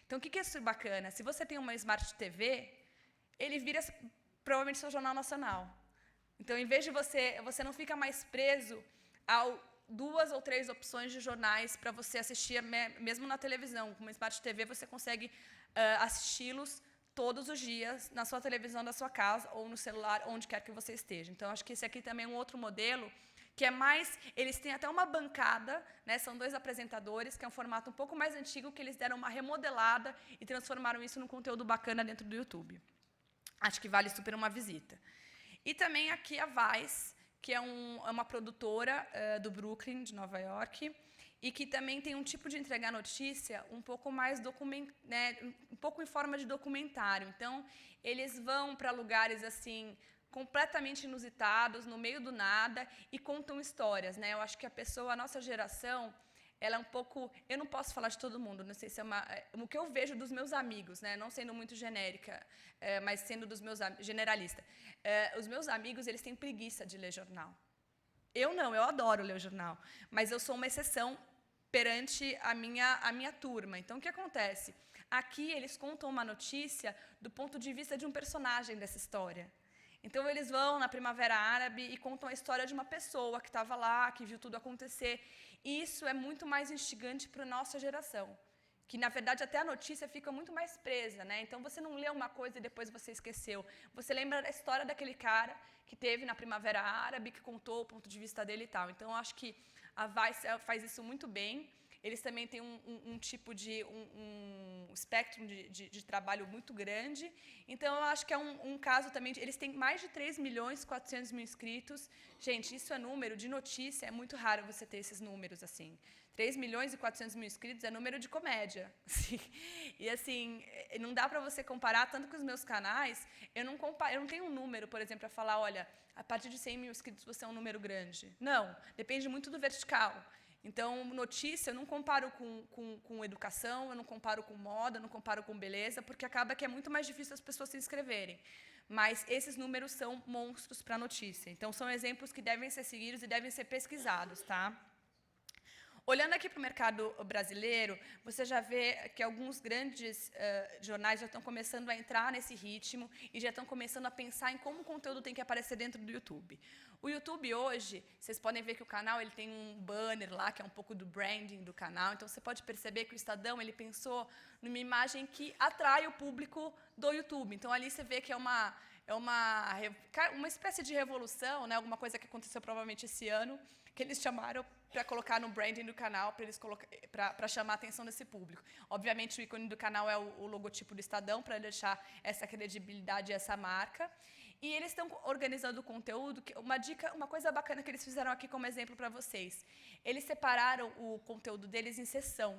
Então, o que é isso bacana? Se você tem uma Smart TV, ele vira provavelmente seu jornal nacional. Então, em vez de você não fica mais preso a 2 ou 3 opções de jornais para você assistir mesmo na televisão. Com uma Smart TV, você consegue assisti-los todos os dias na sua televisão da sua casa ou no celular, onde quer que você esteja. Então, acho que esse aqui também é um outro modelo, que é mais... Eles têm até uma bancada, né, são 2 apresentadores, que é um formato um pouco mais antigo, que eles deram uma remodelada e transformaram isso num conteúdo bacana dentro do YouTube. Acho que vale super uma visita. E também aqui a Vice, que é uma produtora do Brooklyn, de Nova York, e que também tem um tipo de entregar notícia um pouco mais um pouco em forma de documentário. Então, eles vão para lugares assim completamente inusitados, no meio do nada, e contam histórias, né? Eu acho que a nossa geração, ela é um pouco... Eu não posso falar de todo mundo, não sei se é o que eu vejo dos meus amigos, né? Não sendo muito genérica, mas sendo dos meus generalista. Os meus amigos, eles têm preguiça de ler jornal. Eu não, eu adoro ler o jornal, mas eu sou uma exceção perante a minha turma. Então, o que acontece? Aqui, eles contam uma notícia do ponto de vista de um personagem dessa história. Então, eles vão na Primavera Árabe e contam a história de uma pessoa que estava lá, que viu tudo acontecer. E isso é muito mais instigante para a nossa geração, que, na verdade, até a notícia fica muito mais presa, né? Então, você não lê uma coisa e depois você esqueceu. Você lembra da história daquele cara que teve na Primavera Árabe, que contou o ponto de vista dele e tal. Então, eu acho que a Vice faz isso muito bem. Eles também têm um tipo de espectro de trabalho muito grande. Então, eu acho que é um caso também... Eles têm mais de 3.400.000 inscritos. Gente, isso é número de notícia. É muito raro você ter esses números assim. 3.400.000 inscritos é número de comédia. E, assim, não dá para você comparar, tanto que os meus canais, eu não tenho um número, por exemplo, para falar, olha, a partir de 100.000 inscritos você é um número grande. Não, depende muito do vertical. Então, notícia, eu não comparo com educação, eu não comparo com moda, eu não comparo com beleza, porque acaba que é muito mais difícil as pessoas se inscreverem. Mas esses números são monstros para a notícia. Então, são exemplos que devem ser seguidos e devem ser pesquisados, tá? Olhando aqui para o mercado brasileiro, você já vê que alguns grandes jornais já estão começando a entrar nesse ritmo e já estão começando a pensar em como o conteúdo tem que aparecer dentro do YouTube. O YouTube hoje, vocês podem ver que o canal ele tem um banner lá, que é um pouco do branding do canal, então você pode perceber que o Estadão ele pensou numa imagem que atrai o público do YouTube. Então, ali você vê que é uma espécie de revolução, né? Alguma coisa que aconteceu provavelmente esse ano, que eles chamaram para colocar no branding do canal, para chamar a atenção desse público. Obviamente, o ícone do canal é o logotipo do Estadão, para deixar essa credibilidade e essa marca. E eles estão organizando o conteúdo. Uma coisa bacana que eles fizeram aqui como exemplo para vocês. Eles separaram o conteúdo deles em seção.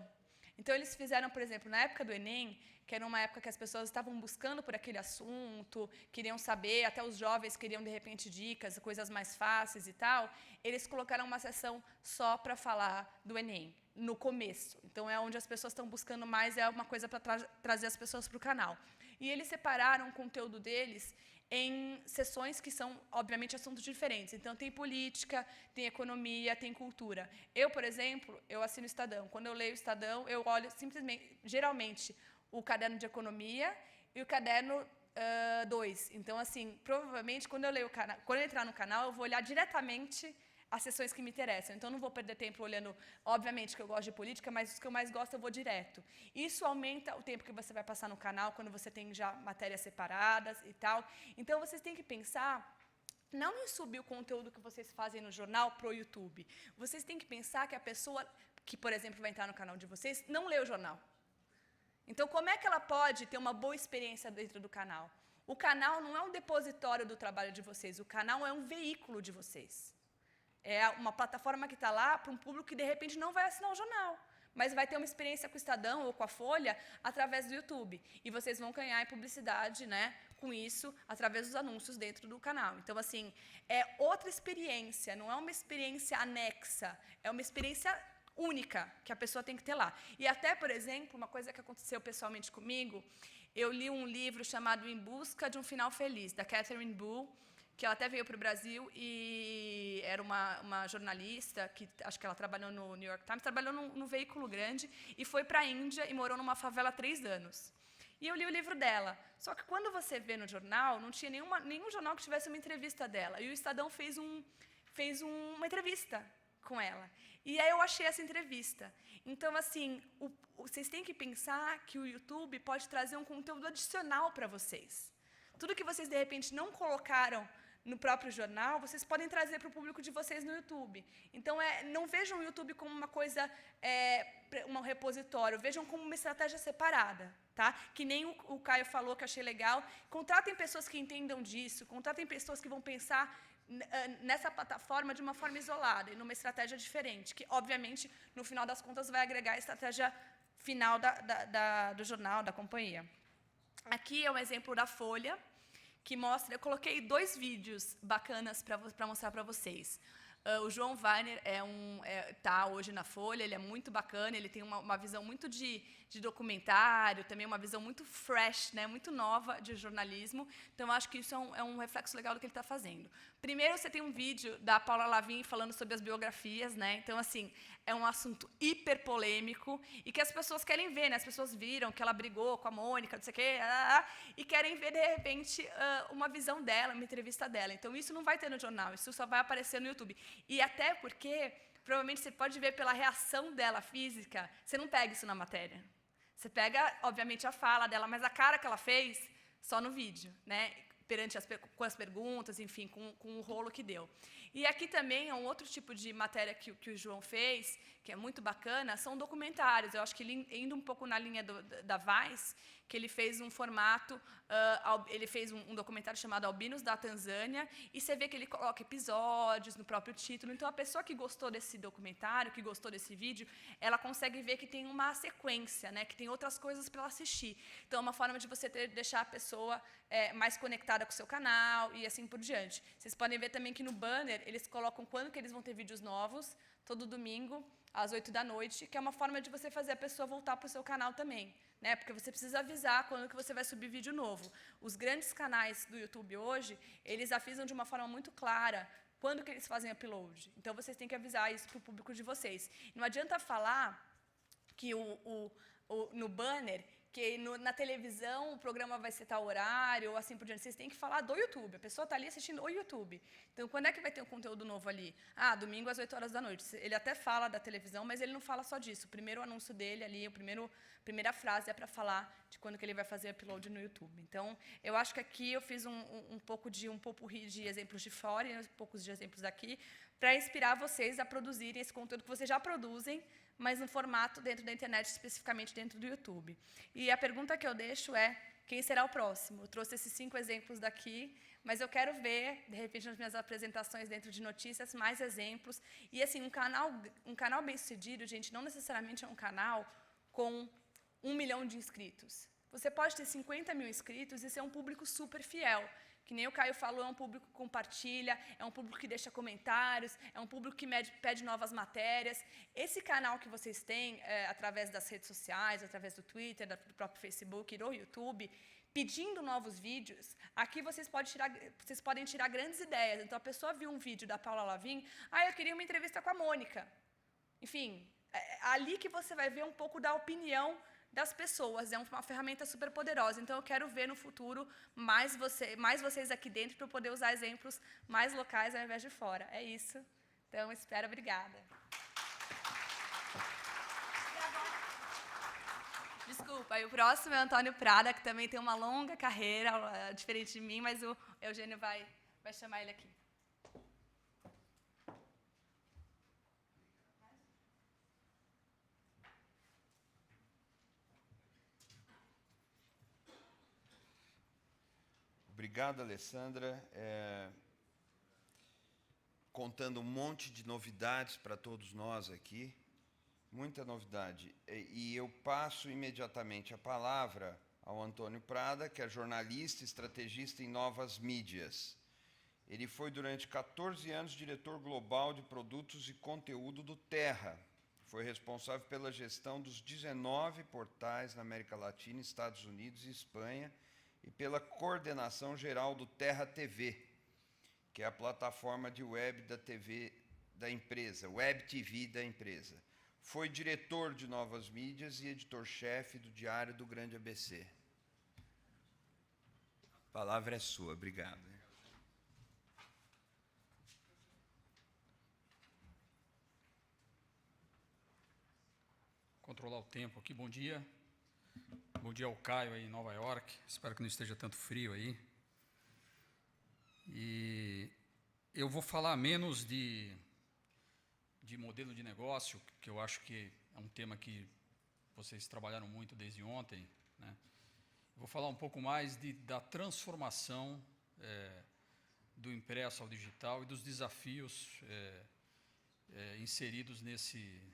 Então, eles fizeram, por exemplo, na época do Enem, que era uma época que as pessoas estavam buscando por aquele assunto, queriam saber, até os jovens queriam, de repente, dicas, coisas mais fáceis e tal, eles colocaram uma seção só para falar do Enem, no começo. Então, é onde as pessoas estão buscando mais, é uma coisa para trazer as pessoas para o canal. E eles separaram o conteúdo deles em sessões que são, obviamente, assuntos diferentes. Então, tem política, tem economia, tem cultura. Eu, por exemplo, eu assino o Estadão. Quando eu leio o Estadão, eu olho simplesmente, geralmente, o caderno de economia e o caderno 2. Então, assim, provavelmente, quando eu entrar no canal, eu vou olhar diretamente as sessões que me interessam. Então, eu não vou perder tempo olhando, obviamente, que eu gosto de política, mas os que eu mais gosto eu vou direto. Isso aumenta o tempo que você vai passar no canal, quando você tem já matérias separadas e tal. Então, vocês têm que pensar não em subir o conteúdo que vocês fazem no jornal para o YouTube. Vocês têm que pensar que a pessoa que, por exemplo, vai entrar no canal de vocês, não lê o jornal. Então, como é que ela pode ter uma boa experiência dentro do canal? O canal não é um depositório do trabalho de vocês, o canal é um veículo de vocês. É uma plataforma que está lá para um público que, de repente, não vai assinar o jornal, mas vai ter uma experiência com o Estadão ou com a Folha através do YouTube. E vocês vão ganhar em publicidade, né, com isso, através dos anúncios dentro do canal. Então, assim, é outra experiência, não é uma experiência anexa, é uma experiência única que a pessoa tem que ter lá. E até, por exemplo, uma coisa que aconteceu pessoalmente comigo, eu li um livro chamado Em Busca de um Final Feliz, da Catherine Bull, que ela até veio para o Brasil e era uma jornalista, que acho que ela trabalhou no New York Times, trabalhou num veículo grande e foi para a Índia e morou numa favela há 3 anos. E eu li o livro dela. Só que quando você vê no jornal, não tinha nenhum jornal que tivesse uma entrevista dela. E o Estadão fez uma entrevista com ela. E aí eu achei essa entrevista. Então, assim, vocês têm que pensar que o YouTube pode trazer um conteúdo adicional para vocês. Tudo que vocês, de repente, não colocaram no próprio jornal, vocês podem trazer para o público de vocês no YouTube. Então, não vejam o YouTube como uma coisa, um repositório, vejam como uma estratégia separada. Tá? Que nem o Caio falou, que eu achei legal. Contratem pessoas que entendam disso, contratem pessoas que vão pensar nessa plataforma de uma forma isolada e numa estratégia diferente, que, obviamente, no final das contas, vai agregar a estratégia final do jornal, da companhia. Aqui é um exemplo da Folha, que mostra... Eu coloquei 2 vídeos bacanas para mostrar para vocês. O João Weiner tá hoje na Folha, ele é muito bacana, ele tem uma visão muito de documentário, também uma visão muito fresh, né, muito nova de jornalismo. Então, eu acho que isso é um reflexo legal do que ele está fazendo. Primeiro, você tem um vídeo da Paula Lavigne falando sobre as biografias, né? Então, assim, é um assunto hiper polêmico e que as pessoas querem ver, né? As pessoas viram que ela brigou com a Mônica, não sei o quê, e querem ver, de repente, uma visão dela, uma entrevista dela. Então, isso não vai ter no jornal, isso só vai aparecer no YouTube. E até porque, provavelmente, você pode ver pela reação dela física, você não pega isso na matéria. Você pega, obviamente, a fala dela, mas a cara que ela fez, só no vídeo, né? Perante com as perguntas, enfim, com o rolo que deu. E aqui também é um outro tipo de matéria que o João fez, que é muito bacana, são documentários. Eu acho que ele, indo um pouco na linha da Vice, que ele fez um formato, ele fez um documentário chamado Albinos da Tanzânia, e você vê que ele coloca episódios no próprio título. Então, a pessoa que gostou desse documentário, que gostou desse vídeo, ela consegue ver que tem uma sequência, né, que tem outras coisas para ela assistir. Então, é uma forma de você deixar a pessoa mais conectada com o seu canal e assim por diante. Vocês podem ver também que no banner, eles colocam quando que eles vão ter vídeos novos, todo domingo, às 20h, que é uma forma de você fazer a pessoa voltar para o seu canal também, né? Porque você precisa avisar quando que você vai subir vídeo novo. Os grandes canais do YouTube hoje, eles avisam de uma forma muito clara quando que eles fazem upload. Então, vocês têm que avisar isso para o público de vocês. Não adianta falar que no banner, que na televisão o programa vai ser tal horário, ou assim por diante. Vocês têm que falar do YouTube. A pessoa está ali assistindo o YouTube. Então, quando é que vai ter um conteúdo novo ali? Domingo às 20h. Ele até fala da televisão, mas ele não fala só disso. O primeiro anúncio dele ali, primeira frase é para falar de quando que ele vai fazer upload no YouTube. Então, eu acho que aqui eu fiz um pouco de popurrí de exemplos de fora e poucos de exemplos daqui, para inspirar vocês a produzirem esse conteúdo que vocês já produzem, mas no formato dentro da internet, especificamente dentro do YouTube. E a pergunta que eu deixo é, quem será o próximo? Eu trouxe esses 5 exemplos daqui, mas eu quero ver, de repente, nas minhas apresentações dentro de notícias, mais exemplos. E, assim, um canal bem-sucedido, gente, não necessariamente é um canal com 1 milhão de inscritos. Você pode ter 50 mil inscritos e ser um público super fiel. Que nem o Caio falou, é um público que compartilha, é um público que deixa comentários, é um público que pede novas matérias. Esse canal que vocês têm, através das redes sociais, através do Twitter, do próprio Facebook e do YouTube, pedindo novos vídeos, aqui vocês podem tirar grandes ideias. Então, a pessoa viu um vídeo da Paula Lavigne, eu queria uma entrevista com a Mônica. Enfim, é ali que você vai ver um pouco da opinião das pessoas, é uma ferramenta super poderosa. Então, eu quero ver no futuro mais vocês aqui dentro para eu poder usar exemplos mais locais ao invés de fora. É isso. Então, espero. Obrigada. Desculpa, e o próximo é o Antônio Prada, que também tem uma longa carreira, diferente de mim, mas o Eugênio vai chamar ele aqui. Obrigado, Alessandra. Contando um monte de novidades para todos nós aqui, muita novidade. E eu passo imediatamente a palavra ao Antônio Prada, que é jornalista e estrategista em novas mídias. Ele foi, durante 14 anos, diretor global de produtos e conteúdo do Terra. Foi responsável pela gestão dos 19 portais na América Latina, Estados Unidos e Espanha, e pela coordenação geral do Terra TV, que é a plataforma de web da TV da empresa, Web TV da empresa. Foi diretor de novas mídias e editor-chefe do Diário do Grande ABC. A palavra é sua, obrigado. controlar o tempo aqui. Bom dia. Bom dia ao Caio aí em Nova York. Espero que não esteja tanto frio aí. E eu vou falar menos de modelo de negócio, que eu acho que é um tema que vocês trabalharam muito desde ontem, né? Vou falar um pouco mais da transformação do impresso ao digital e dos desafios inseridos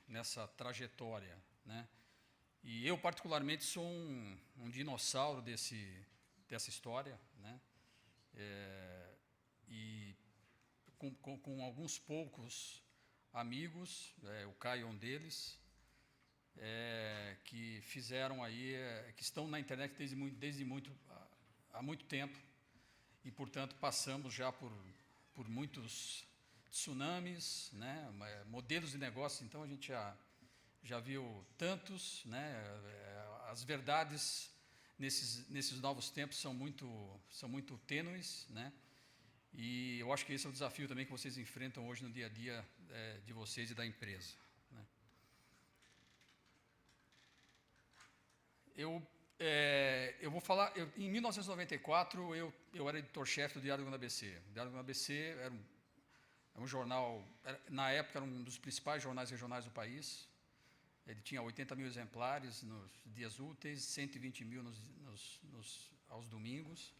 nessa trajetória, né? E eu, particularmente, sou um dinossauro dessa história, né? E com alguns poucos amigos, o Caio é um deles, que fizeram aí, que estão na internet há muito tempo, e, portanto, passamos já por muitos tsunamis, né, modelos de negócio. Então, a gente já viu tantos, né, as verdades nesses novos tempos são muito tênues, né, e eu acho que esse é o desafio também que vocês enfrentam hoje no dia a dia de vocês e da empresa, né. Eu vou falar, em 1994 eu era editor-chefe do Diário do ABC. O Diário do ABC era um jornal, na época era um dos principais jornais regionais do país. Ele tinha 80 mil exemplares nos dias úteis, 120 mil aos domingos.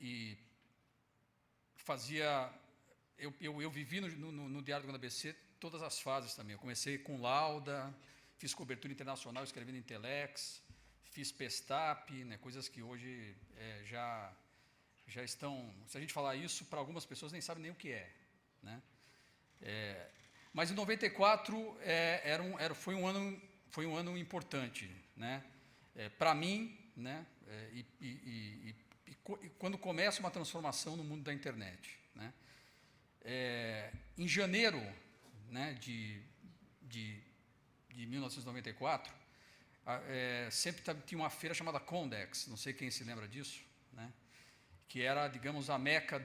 E fazia... Eu vivi no Diário do ABC todas as fases também. Eu comecei com Lauda, fiz cobertura internacional escrevendo em Telex, fiz Pestap, né, coisas que hoje já estão... Se a gente falar isso, para algumas pessoas nem sabem nem o que é, né? Mas em 94 foi um ano importante, né? Para mim, né? E quando começa uma transformação no mundo da internet, né? Em janeiro, né, de 1994, sempre tinha uma feira chamada Comdex, não sei quem se lembra disso, né? Que era, digamos, a meca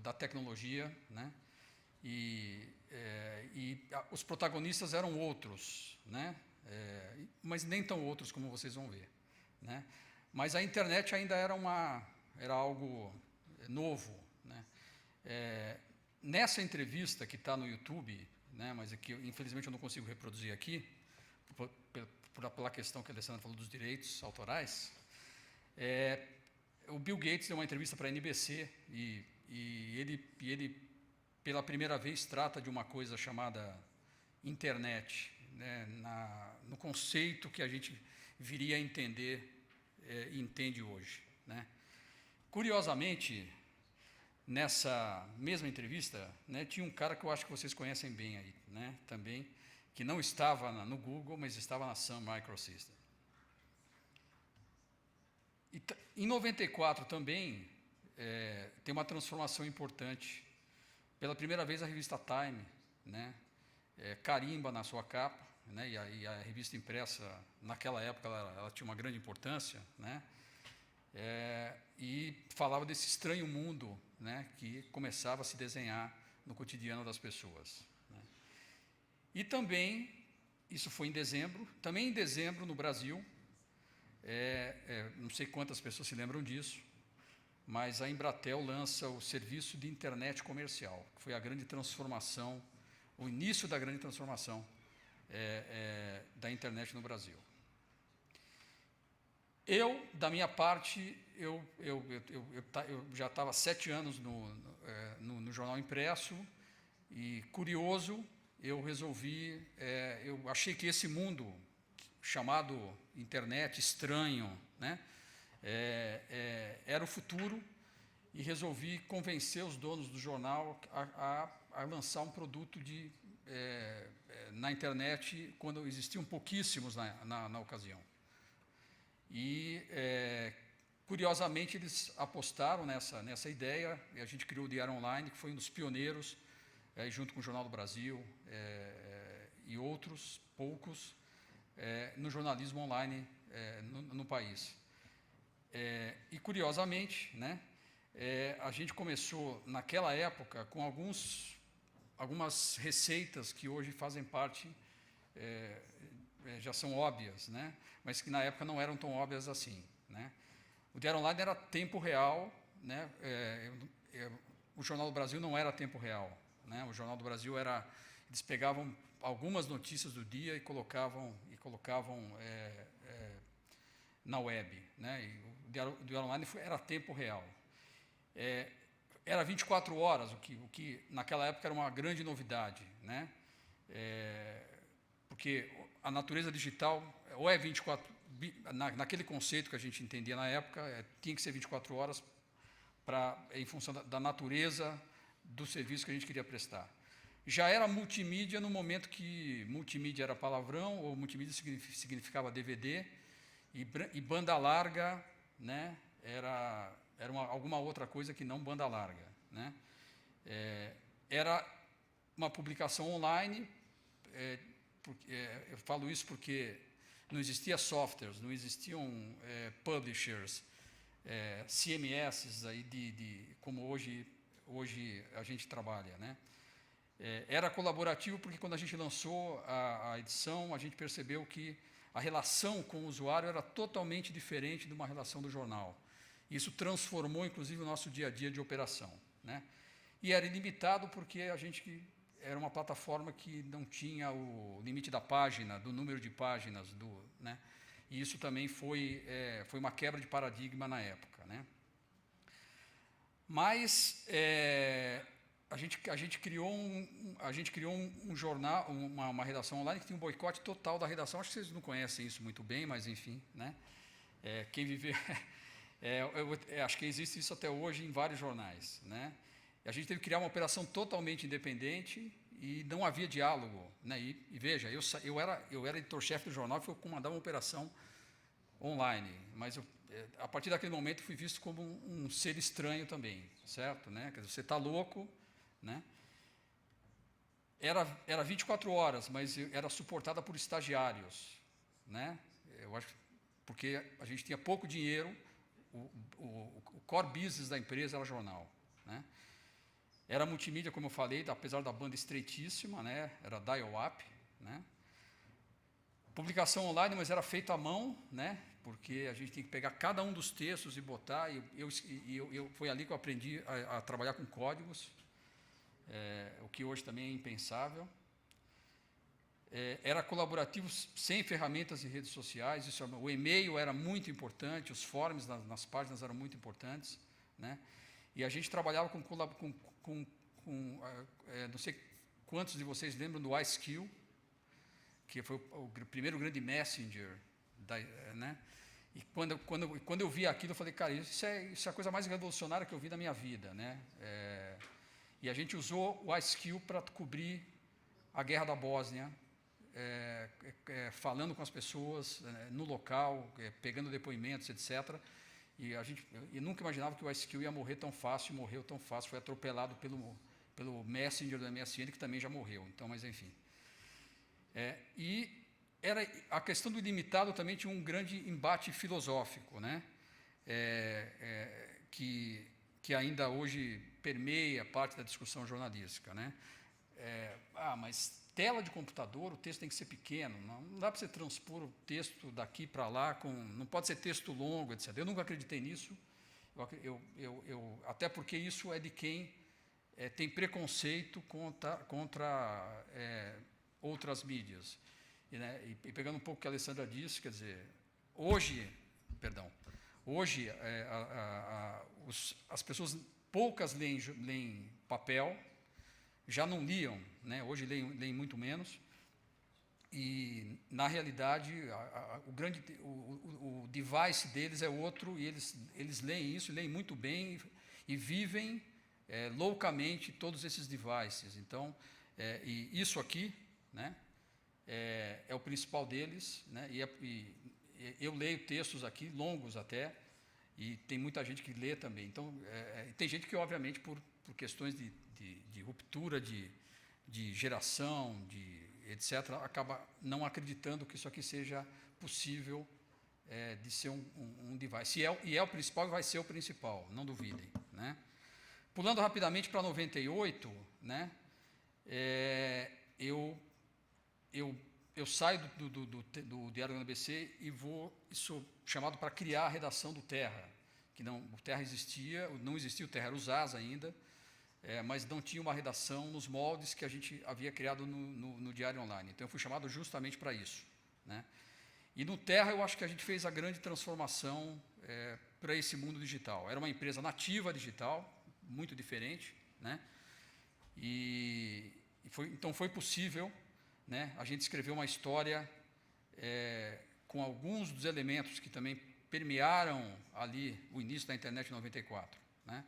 da tecnologia, né? E os protagonistas eram outros, né? Mas nem tão outros como vocês vão ver, né? Mas a internet ainda era algo novo, né? Nessa entrevista que está no YouTube, né, mas que infelizmente eu não consigo reproduzir aqui, pela questão que a Alessandra falou dos direitos autorais, o Bill Gates deu uma entrevista para a NBC e ele pela primeira vez trata de uma coisa chamada internet, né, no conceito que a gente viria a entender e entende hoje, né. Curiosamente, nessa mesma entrevista, né, tinha um cara que eu acho que vocês conhecem bem aí, né, também, que não estava no Google, mas estava na Sun Microsystems. E em 94 também tem uma transformação importante. Pela primeira vez a revista Time, né, carimba na sua capa, né, e a revista impressa naquela época ela tinha uma grande importância, né, e falava desse estranho mundo, né, que começava a se desenhar no cotidiano das pessoas, né. E também, isso foi em dezembro, também em dezembro no Brasil, não sei quantas pessoas se lembram disso, mas a Embratel lança o serviço de internet comercial, que foi a grande transformação, o início da grande transformação da internet no Brasil. Da minha parte, eu já estava há 7 anos no jornal impresso e, curioso, eu resolvi, eu achei que esse mundo chamado internet, estranho, né, era o futuro, e resolvi convencer os donos do jornal a lançar um produto na internet quando existiam pouquíssimos na ocasião. E, curiosamente, eles apostaram nessa ideia, e a gente criou o Diário Online, que foi um dos pioneiros, junto com o Jornal do Brasil e outros, poucos, no jornalismo online no país. E, curiosamente, né, a gente começou, naquela época, com algumas receitas que hoje fazem parte já são óbvias, né? Mas que na época não eram tão óbvias assim, né? O Diário Online era tempo real, né? O Jornal do Brasil não era tempo real, né? O Jornal do Brasil eles pegavam algumas notícias do dia e colocavam na web, né? E o Diário Online era tempo real. Era 24 horas, o que naquela época era uma grande novidade, né? Porque a natureza digital ou é 24, naquele conceito que a gente entendia na época, tinha que ser 24 horas em função da natureza do serviço que a gente queria prestar. Já era multimídia no momento que multimídia era palavrão, ou multimídia significava DVD, e banda larga, né, era alguma outra coisa que não banda larga, né? Era uma publicação online. Eu falo isso porque não existia softwares, não existiam publishers, CMS aí como hoje a gente trabalha, né? Era colaborativo porque quando a gente lançou a edição, a gente percebeu que a relação com o usuário era totalmente diferente de uma relação do jornal. Isso transformou, inclusive, o nosso dia a dia de operação, né? E era ilimitado porque a gente era uma plataforma que não tinha o limite da página, do número de páginas, né? E isso também foi uma quebra de paradigma na época, né? Mas a gente criou um jornal, uma redação online que tinha um boicote total da redação. Acho que vocês não conhecem isso muito bem, mas enfim, né? Quem viver, acho que existe isso até hoje em vários jornais, né? E a gente teve que criar uma operação totalmente independente e não havia diálogo, né? E veja, eu era editor-chefe do jornal e fui comandar uma operação online, mas a partir daquele momento fui visto como um ser estranho também, certo, né? Quer dizer, você está louco, né? Era 24 horas, mas era suportada por estagiários, né? Eu acho porque a gente tinha pouco dinheiro, o core business da empresa era jornal, né? Era multimídia, como eu falei, apesar da banda estreitíssima, né? Era dial-up, né? Publicação online, mas era feita à mão, né? Porque a gente tem que pegar cada um dos textos e botar. Foi ali que eu aprendi a trabalhar com códigos, o que hoje também é impensável. Era colaborativo sem ferramentas e redes sociais. O e-mail era muito importante, os forms nas páginas eram muito importantes, né? E a gente trabalhava não sei quantos de vocês lembram do IceQ, que foi o primeiro grande messenger, né? E quando eu vi aquilo, eu falei, cara, isso é a coisa mais revolucionária que eu vi na minha vida, né? E a gente usou o IceQ para cobrir a guerra da Bósnia, falando com as pessoas no local, pegando depoimentos, etc. E eu nunca imaginava que o IceQ ia morrer tão fácil, morreu tão fácil, foi atropelado pelo Messenger do MSN, que também já morreu. Então, mas enfim. E a questão do ilimitado também tinha um grande embate filosófico, né? Que ainda hoje permeia parte da discussão jornalística, né? Mas tela de computador, o texto tem que ser pequeno, não dá para você transpor o texto daqui para lá, não pode ser texto longo, etc. Eu nunca acreditei nisso, até porque isso é de quem tem preconceito contra outras mídias. E pegando um pouco o que a Alessandra disse, quer dizer, hoje as pessoas poucas leem papel, já não liam, né? Hoje leem muito menos, e na realidade o device deles é outro, e eles leem isso, leem muito bem e vivem loucamente todos esses devices. Então, e isso aqui, né, é o principal deles, né? E eu leio textos aqui, longos até, e tem muita gente que lê também. Então, tem gente que, obviamente, por questões de ruptura de geração, etc., acaba não acreditando que isso aqui seja possível de ser um device. E é o principal e vai ser o principal, não duvidem, né? Pulando rapidamente para 98, né, eu eu saio do Diário do ABC e sou chamado para criar a redação do Terra, que o Terra existia, não existia o Terra, era o ZAS ainda, mas não tinha uma redação nos moldes que a gente havia criado no Diário Online. Então, eu fui chamado justamente para isso, né? E no Terra, eu acho que a gente fez a grande transformação para esse mundo digital. Era uma empresa nativa digital, muito diferente, né? Então, foi possível, né, a gente escrever uma história com alguns dos elementos que também permearam ali o início da internet em 94, né?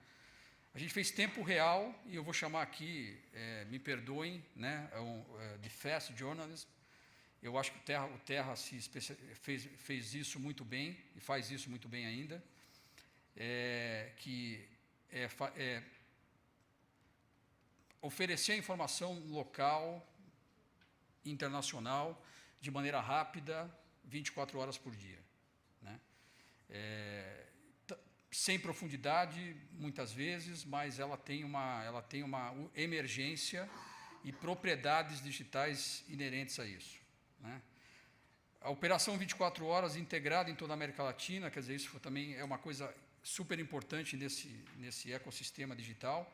A gente fez tempo real, e eu vou chamar aqui, me perdoem, né, de fast journalism. Eu acho que o Terra fez isso muito bem, e faz isso muito bem ainda, oferecer a informação local, internacional, de maneira rápida, 24 horas por dia, né? Sem profundidade, muitas vezes, mas ela tem uma emergência e propriedades digitais inerentes a isso, né? A operação 24 horas integrada em toda a América Latina, quer dizer, isso também é uma coisa super importante nesse ecossistema digital.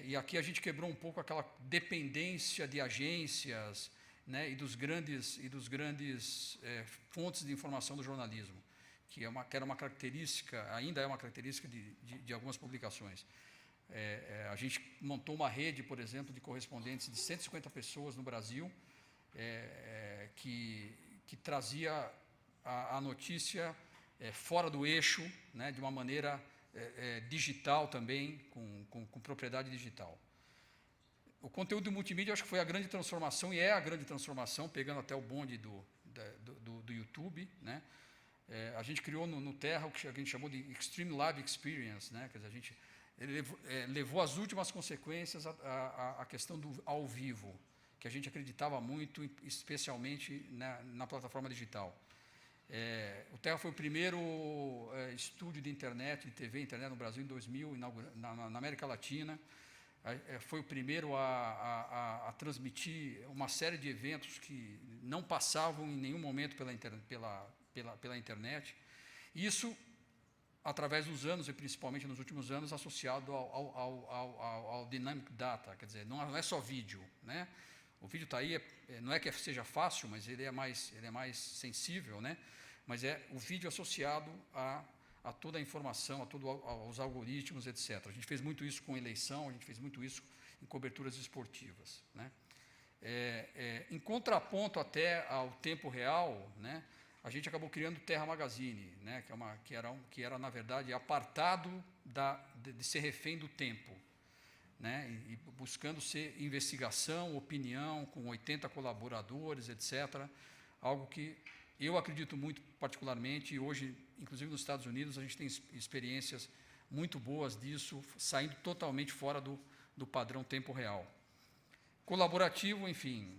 E aqui a gente quebrou um pouco aquela dependência de agências, né, e dos grandes fontes de informação do jornalismo, que era uma característica, ainda é uma característica de algumas publicações. A gente montou uma rede, por exemplo, de correspondentes de 150 pessoas no Brasil, que trazia a notícia fora do eixo, né, de uma maneira digital também, com propriedade digital. O conteúdo multimídia, eu acho que foi a grande transformação, e é a grande transformação, pegando até o bonde do YouTube, né? A gente criou no Terra o que a gente chamou de Extreme Live Experience, né? Quer dizer, a gente levou às últimas consequências a questão do ao vivo, que a gente acreditava muito, especialmente na plataforma digital. O Terra foi o primeiro estúdio de internet, de TV e internet no Brasil em 2000, na América Latina. Foi o primeiro a transmitir uma série de eventos que não passavam em nenhum momento pela internet. Isso, através dos anos, e principalmente nos últimos anos, associado ao Dynamic Data, quer dizer, não é só vídeo, né? O vídeo está aí, não é que seja fácil, mas ele é mais sensível, né? Mas o vídeo associado a toda a informação, aos algoritmos, etc. A gente fez muito isso com eleição, a gente fez muito isso em coberturas esportivas, né? Em contraponto até ao tempo real, né, a gente acabou criando o Terra Magazine, né, que era, na verdade, apartado de ser refém do tempo, né, e buscando ser investigação, opinião, com 80 colaboradores, etc. Algo que eu acredito muito particularmente, e hoje, inclusive nos Estados Unidos, a gente tem experiências muito boas disso, saindo totalmente fora do padrão tempo real. Colaborativo, enfim,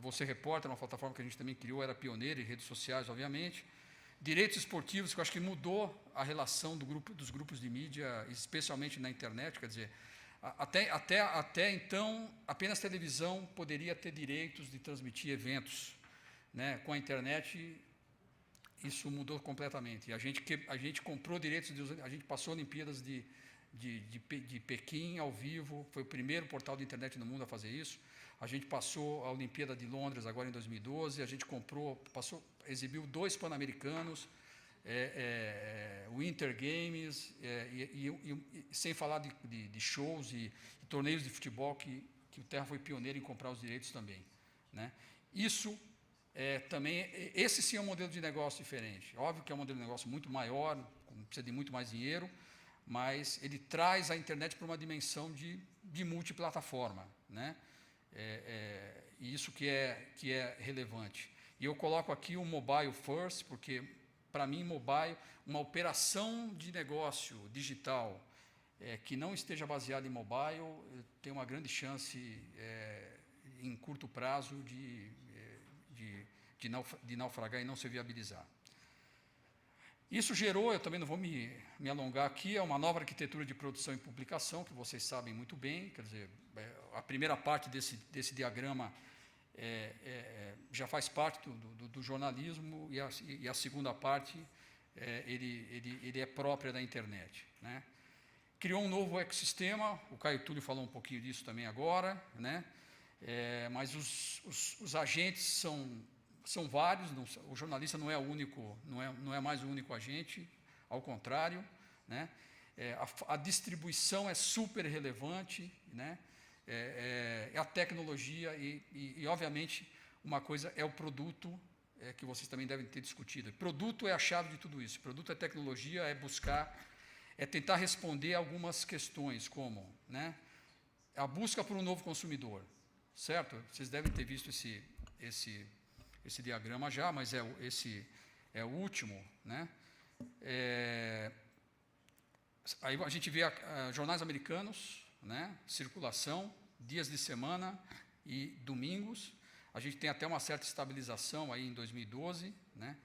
Você Repórter, uma plataforma que a gente também criou, era pioneira em redes sociais, obviamente. Direitos esportivos, que eu acho que mudou a relação dos grupos de mídia, especialmente na internet, quer dizer, até então, apenas televisão poderia ter direitos de transmitir eventos, né? Com a internet, isso mudou completamente. E a gente comprou direitos, a gente passou Olimpíadas de Pequim ao vivo, foi o primeiro portal de internet no mundo a fazer isso. A gente passou a Olimpíada de Londres agora em 2012, a gente exibiu 2 Pan-Americanos, Winter Games, sem falar de shows e torneios de futebol que o Terra foi pioneiro em comprar os direitos também, né? Isso também, esse sim é um modelo de negócio diferente. Óbvio que é um modelo de negócio muito maior, precisa de muito mais dinheiro, mas ele traz a internet para uma dimensão de multiplataforma, né? E isso que é relevante. E eu coloco aqui o mobile first, porque, para mim, mobile, uma operação de negócio digital que não esteja baseada em mobile, tem uma grande chance, em curto prazo, de naufragar e não se viabilizar. Isso gerou, eu também não vou me alongar aqui, é uma nova arquitetura de produção e publicação, que vocês sabem muito bem, quer dizer, a primeira parte desse diagrama já faz parte do jornalismo, e a segunda parte ele é própria da internet, né? Criou um novo ecossistema, o Caio Túlio falou um pouquinho disso também agora, né? Mas os agentes são vários, o jornalista não é o único, não é mais o único agente, ao contrário, né? A distribuição é super relevante, né? A tecnologia e, obviamente, uma coisa é o produto, que vocês também devem ter discutido. Produto é a chave de tudo isso. Produto é tecnologia, é tentar responder algumas questões, como, né, a busca por um novo consumidor, certo? Vocês devem ter visto esse diagrama já, mas esse é o último, né? Aí a gente vê jornais americanos, né, circulação, dias de semana e domingos. A gente tem até uma certa estabilização aí em 2012, né,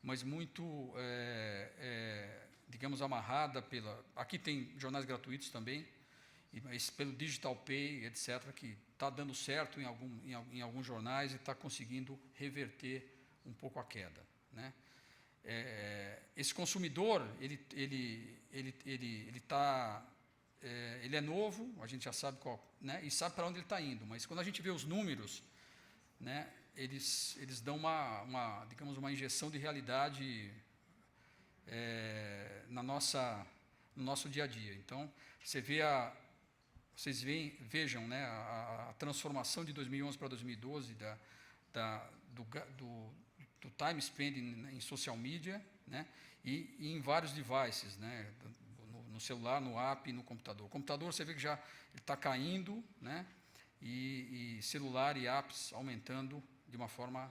mas muito, digamos, amarrada pela... Aqui tem jornais gratuitos também, mas pelo Digital Pay, etc., que está dando certo em alguns jornais e está conseguindo reverter um pouco a queda, né. Esse consumidor, ele é novo, a gente já sabe qual, né, e sabe para onde ele está indo, mas quando a gente vê os números, né, eles dão digamos, uma injeção de realidade no nosso dia a dia. Então, vocês vejam, né, a transformação de 2011 para 2012 do time spent em social media, né, e em vários devices, né, no celular, no app e no computador. O computador, você vê que já está caindo, né, e celular e apps aumentando de uma forma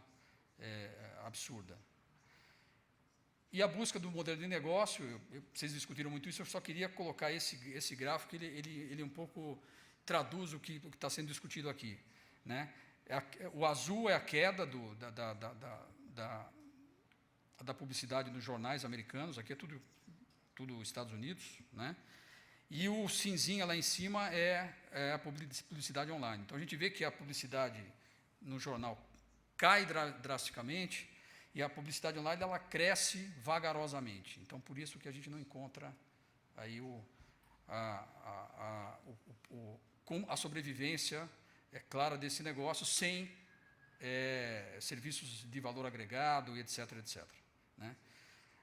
absurda. E a busca do modelo de negócio, vocês discutiram muito isso, eu só queria colocar esse gráfico, ele um pouco traduz o que está sendo discutido aqui, né. O azul é a queda da publicidade nos jornais americanos, aqui é tudo Estados Unidos, né? E o cinzinha lá em cima é a publicidade online. Então, a gente vê que a publicidade no jornal cai drasticamente e a publicidade online ela cresce vagarosamente. Então, por isso que a gente não encontra aí a sobrevivência clara desse negócio sem serviços de valor agregado, etc., etc., né?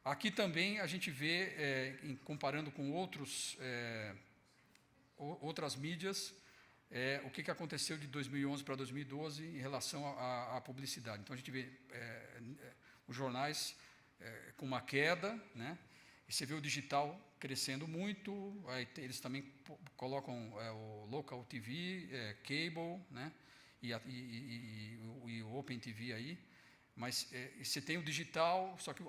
Aqui também a gente vê, comparando com outras mídias, o que aconteceu de 2011 para 2012 em relação à publicidade. Então, a gente vê os jornais com uma queda, né? E você vê o digital crescendo muito, aí eles também colocam o local TV, cable, né? E o Open TV aí. Mas você tem o digital, só que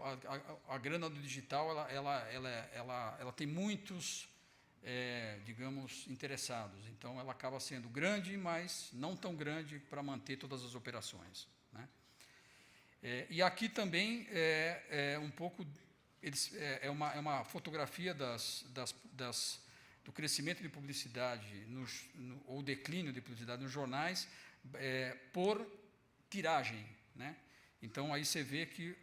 a grana do digital ela tem muitos, digamos, interessados. Então, ela acaba sendo grande, mas não tão grande para manter todas as operações, né? E aqui também um pouco é uma fotografia do crescimento de publicidade ou declínio de publicidade nos jornais por tiragem, né? Então, aí você vê que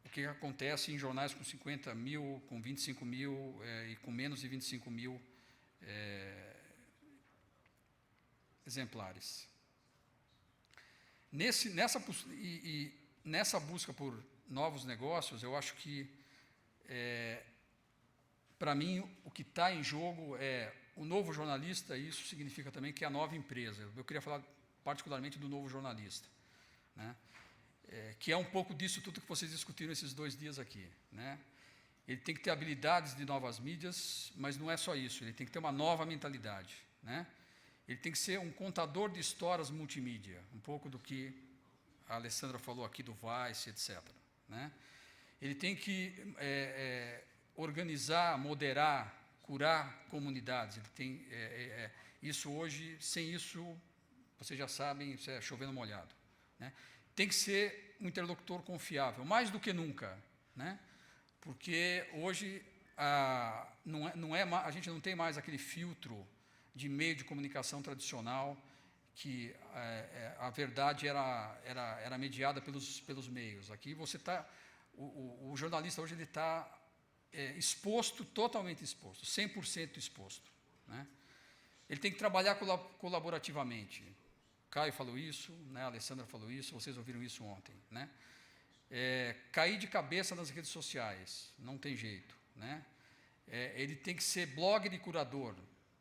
o que acontece em jornais com 50 mil, com 25 mil e com menos de 25 mil exemplares. Nessa busca por novos negócios, eu acho que, para mim, o que está em jogo é o novo jornalista, e isso significa também que é a nova empresa. Eu queria falar particularmente do novo jornalista, né? Que é um pouco disso tudo que vocês discutiram esses 2 dias aqui, né? Ele tem que ter habilidades de novas mídias, mas não é só isso, ele tem que ter uma nova mentalidade, né? Ele tem que ser um contador de histórias multimídia, um pouco do que a Alessandra falou aqui do Vice, etc., né? Ele tem que organizar, moderar, curar comunidades. Ele tem isso hoje, sem isso, vocês já sabem, isso é chovendo molhado, né? Tem que ser um interlocutor confiável, mais do que nunca, né? Porque hoje a gente não tem mais aquele filtro de meio de comunicação tradicional que a verdade era mediada pelos meios. Aqui você está, o jornalista hoje ele está exposto, totalmente exposto, 100% exposto, né? Ele tem que trabalhar colaborativamente. O Caio falou isso, né? A Alessandra falou isso, vocês ouviram isso ontem, né? Cair de cabeça nas redes sociais, não tem jeito, né? Ele tem que ser blogger e curador,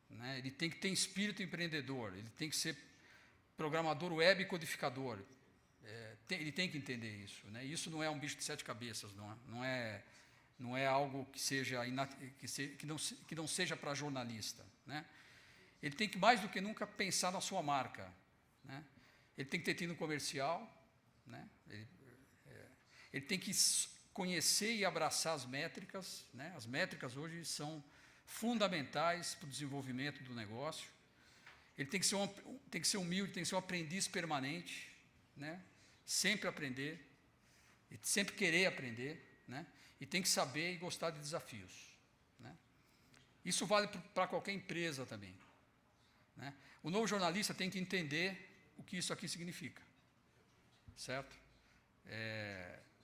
né? Ele tem que ter espírito empreendedor, ele tem que ser programador web e codificador. Ele tem que entender isso, né? Isso não é um bicho de 7 cabeças, não é algo que não seja para jornalista, né? Ele tem que, mais do que nunca, pensar na sua marca, né? Ele tem que ter tino comercial, né? Ele tem que conhecer e abraçar as métricas, né? As métricas hoje são fundamentais para o desenvolvimento do negócio. Ele tem que ser humilde, tem que ser um aprendiz permanente, né? Sempre aprender, e sempre querer aprender, né? E tem que saber e gostar de desafios, né? Isso vale para qualquer empresa também, né? O novo jornalista tem que entender o que isso aqui significa, certo?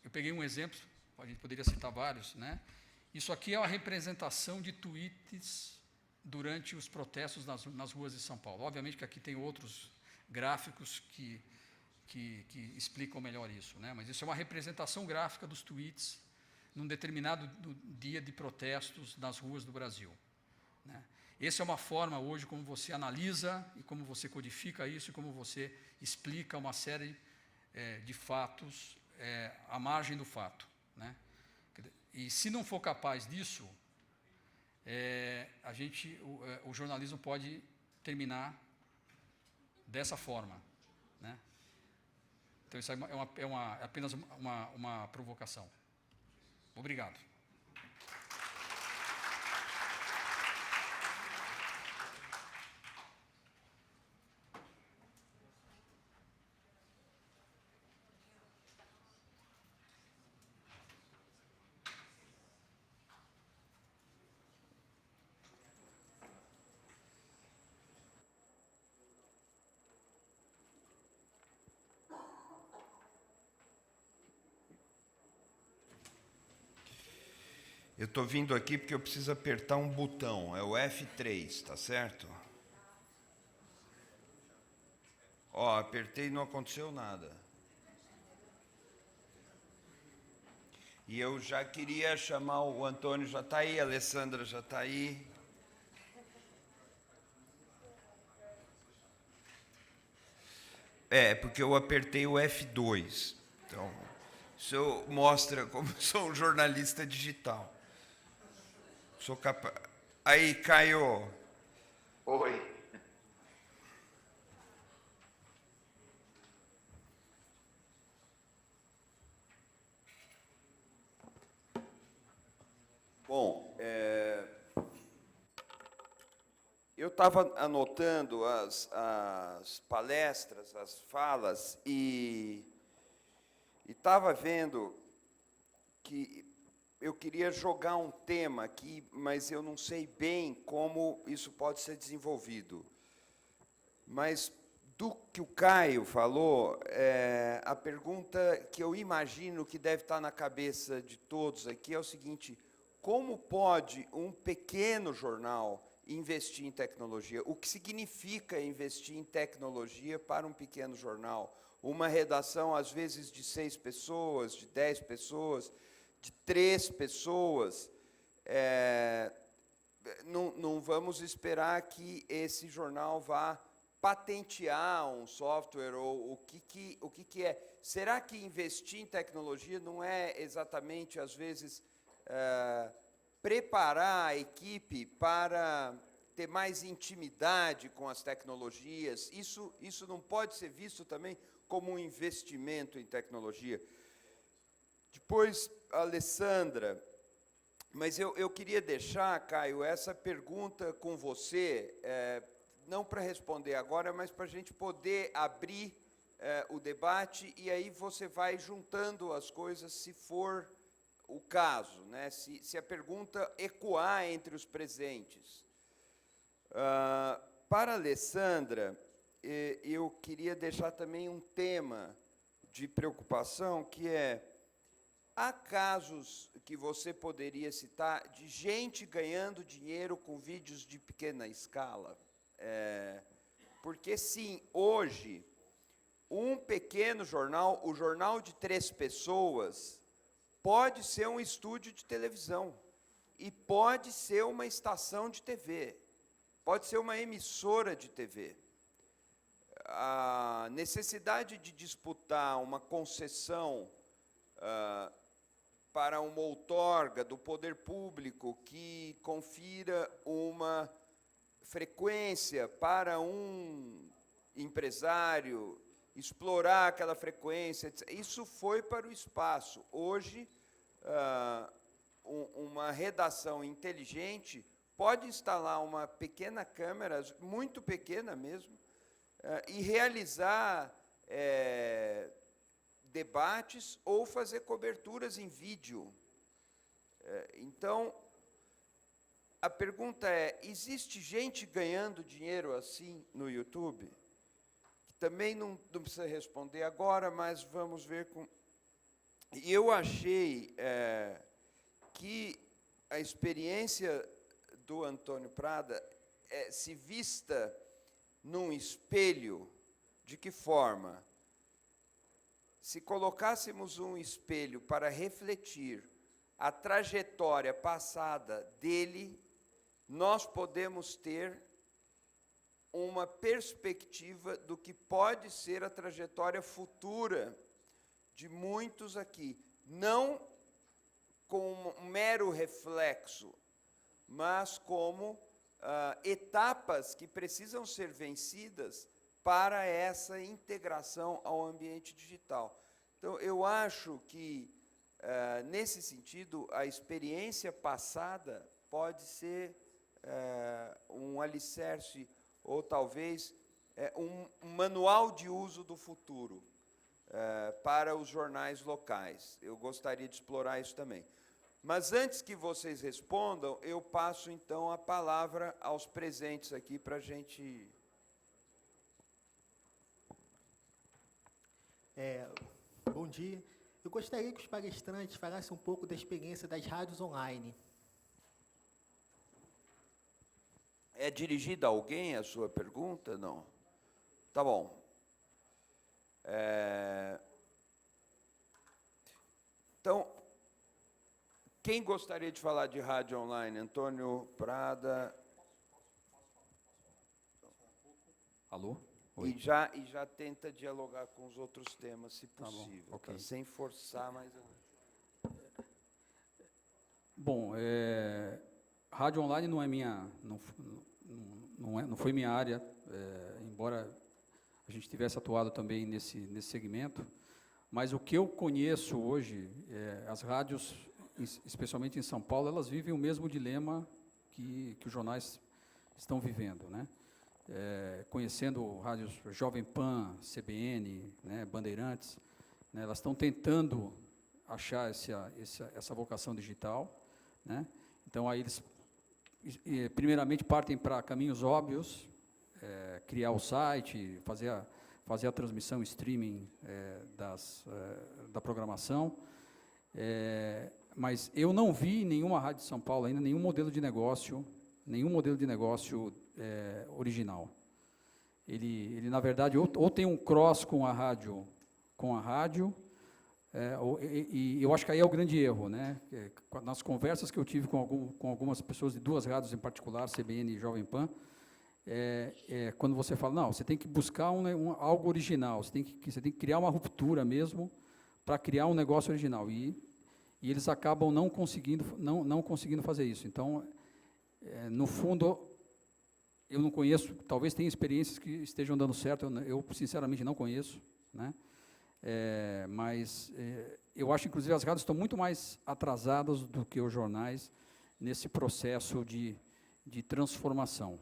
Eu peguei um exemplo, a gente poderia citar vários, né? Isso aqui é uma representação de tweets durante os protestos nas ruas de São Paulo. Obviamente que aqui tem outros gráficos que explicam melhor isso, né? Mas isso é uma representação gráfica dos tweets num determinado dia de protestos nas ruas do Brasil, né? Essa é uma forma hoje como você analisa e como você codifica isso e como você explica uma série de fatos à margem do fato, né? E se não for capaz disso, o jornalismo pode terminar dessa forma, né? Então isso é apenas uma provocação. Obrigado. Eu estou vindo aqui porque eu preciso apertar um botão, é o F3, tá certo? Ó, apertei e não aconteceu nada. E eu já queria chamar o Antônio, já está aí, a Alessandra já está aí. Porque eu apertei o F2. Então, isso mostra como eu sou um jornalista digital. Sou capaz. Aí, Caio. Oi. Bom, eu estava anotando as palestras, as falas, e estava vendo que eu queria jogar um tema aqui, mas eu não sei bem como isso pode ser desenvolvido. Mas do que o Caio falou, a pergunta que eu imagino que deve estar na cabeça de todos aqui é o seguinte: como pode um pequeno jornal investir em tecnologia? O que significa investir em tecnologia para um pequeno jornal? Uma redação, às vezes, de 6 pessoas, de 10 pessoas, de 3 pessoas. Não vamos esperar que esse jornal vá patentear um software ou o que é. Será que investir em tecnologia não é exatamente, às vezes, preparar a equipe para ter mais intimidade com as tecnologias? Isso não pode ser visto também como um investimento em tecnologia? Depois, Alessandra, mas eu queria deixar, Caio, essa pergunta com você, não para responder agora, mas para a gente poder abrir o debate, e aí você vai juntando as coisas, se for o caso, né? Se a pergunta ecoar entre os presentes. Para a Alessandra, eu queria deixar também um tema de preocupação, que é: há casos que você poderia citar de gente ganhando dinheiro com vídeos de pequena escala? Porque, sim, hoje, um pequeno jornal, o jornal de 3 pessoas, pode ser um estúdio de televisão, e pode ser uma estação de TV, pode ser uma emissora de TV. A necessidade de disputar uma concessão para uma outorga do poder público que confira uma frequência para um empresário, explorar aquela frequência, etc. Isso foi para o espaço. Hoje, uma redação inteligente pode instalar uma pequena câmera, muito pequena mesmo, e realizar debates ou fazer coberturas em vídeo. Então, a pergunta é: existe gente ganhando dinheiro assim no YouTube? Que também não precisa responder agora, mas vamos ver com... E eu achei que a experiência do Antônio Prada se vista num espelho. De que forma? Se colocássemos um espelho para refletir a trajetória passada dele, nós podemos ter uma perspectiva do que pode ser a trajetória futura de muitos aqui. Não como um mero reflexo, mas como etapas que precisam ser vencidas para essa integração ao ambiente digital. Então, eu acho que, nesse sentido, a experiência passada pode ser um alicerce, ou talvez um manual de uso do futuro para os jornais locais. Eu gostaria de explorar isso também. Mas, antes que vocês respondam, eu passo, então, a palavra aos presentes aqui para a gente... Bom dia. Eu gostaria que os palestrantes falassem um pouco da experiência das rádios online. É dirigida a alguém a sua pergunta? Não. Tá bom. Então, quem gostaria de falar de rádio online? Antônio Prada. Alô? E já tenta dialogar com os outros temas, se possível. Bom, okay. Sem forçar, mas... Bom, rádio online não é minha, não foi minha área, embora a gente tivesse atuado também nesse segmento, mas o que eu conheço hoje, as rádios, especialmente em São Paulo, elas vivem o mesmo dilema que os jornais estão vivendo, né? Conhecendo rádios Jovem Pan, CBN, né, Bandeirantes, né, elas estão tentando achar essa vocação digital, né? Então, aí eles, primeiramente, partem para caminhos óbvios, criar o site, fazer a transmissão streaming da programação, mas eu não vi em nenhuma rádio de São Paulo ainda nenhum modelo de negócio original. Ele na verdade, ou tem um cross com a rádio, e eu acho que aí é o grande erro, né? Nas conversas que eu tive com algumas pessoas de 2 rádios em particular, CBN e Jovem Pan, quando você fala, não, você tem que buscar algo original, você tem que criar uma ruptura mesmo para criar um negócio original, e eles acabam não conseguindo fazer isso. Então, no fundo, eu não conheço, talvez tenha experiências que estejam dando certo, eu sinceramente não conheço, né? Mas eu acho, inclusive, as rádios estão muito mais atrasadas do que os jornais nesse processo de transformação.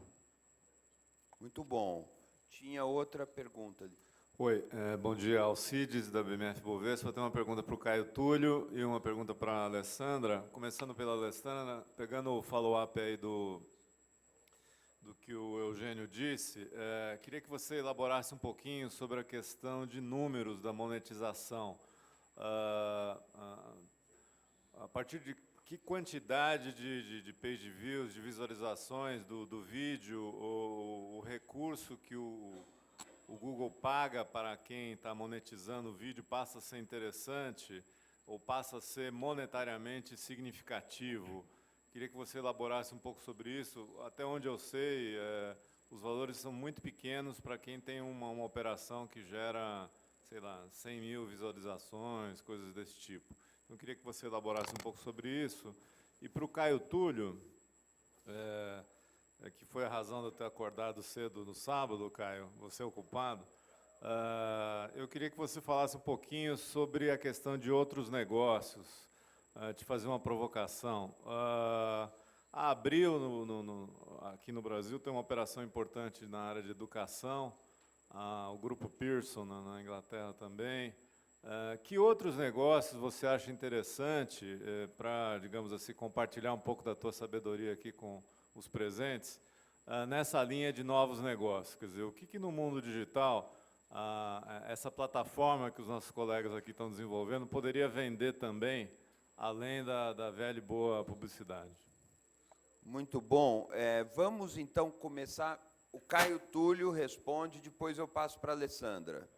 Muito bom. Tinha outra pergunta. Oi, bom dia, Alcides, da BMF Bovespa. Eu tenho uma pergunta para o Caio Túlio e uma pergunta para a Alessandra. Começando pela Alessandra, pegando o follow-up aí do que o Eugênio disse, queria que você elaborasse um pouquinho sobre a questão de números da monetização. A partir de que quantidade de page views, de visualizações do vídeo, o recurso que o Google paga para quem está monetizando o vídeo passa a ser interessante ou passa a ser monetariamente significativo? Queria que você elaborasse um pouco sobre isso. Até onde eu sei, os valores são muito pequenos para quem tem uma operação que gera, sei lá, 100 mil visualizações, coisas desse tipo. Então, eu queria que você elaborasse um pouco sobre isso. E para o Caio Túlio, que foi a razão de eu ter acordado cedo no sábado, Caio, você é o culpado, eu queria que você falasse um pouquinho sobre a questão de outros negócios, te fazer uma provocação. A Abril, aqui no Brasil, tem uma operação importante na área de educação, o Grupo Pearson, na Inglaterra também. Que outros negócios você acha interessante para, digamos assim, compartilhar um pouco da tua sabedoria aqui com os presentes, nessa linha de novos negócios? Quer dizer, o que no mundo digital, essa plataforma que os nossos colegas aqui estão desenvolvendo, poderia vender também, além da velha e boa publicidade? Muito bom. Vamos, então, começar. O Caio Túlio responde, depois eu passo para a Alessandra.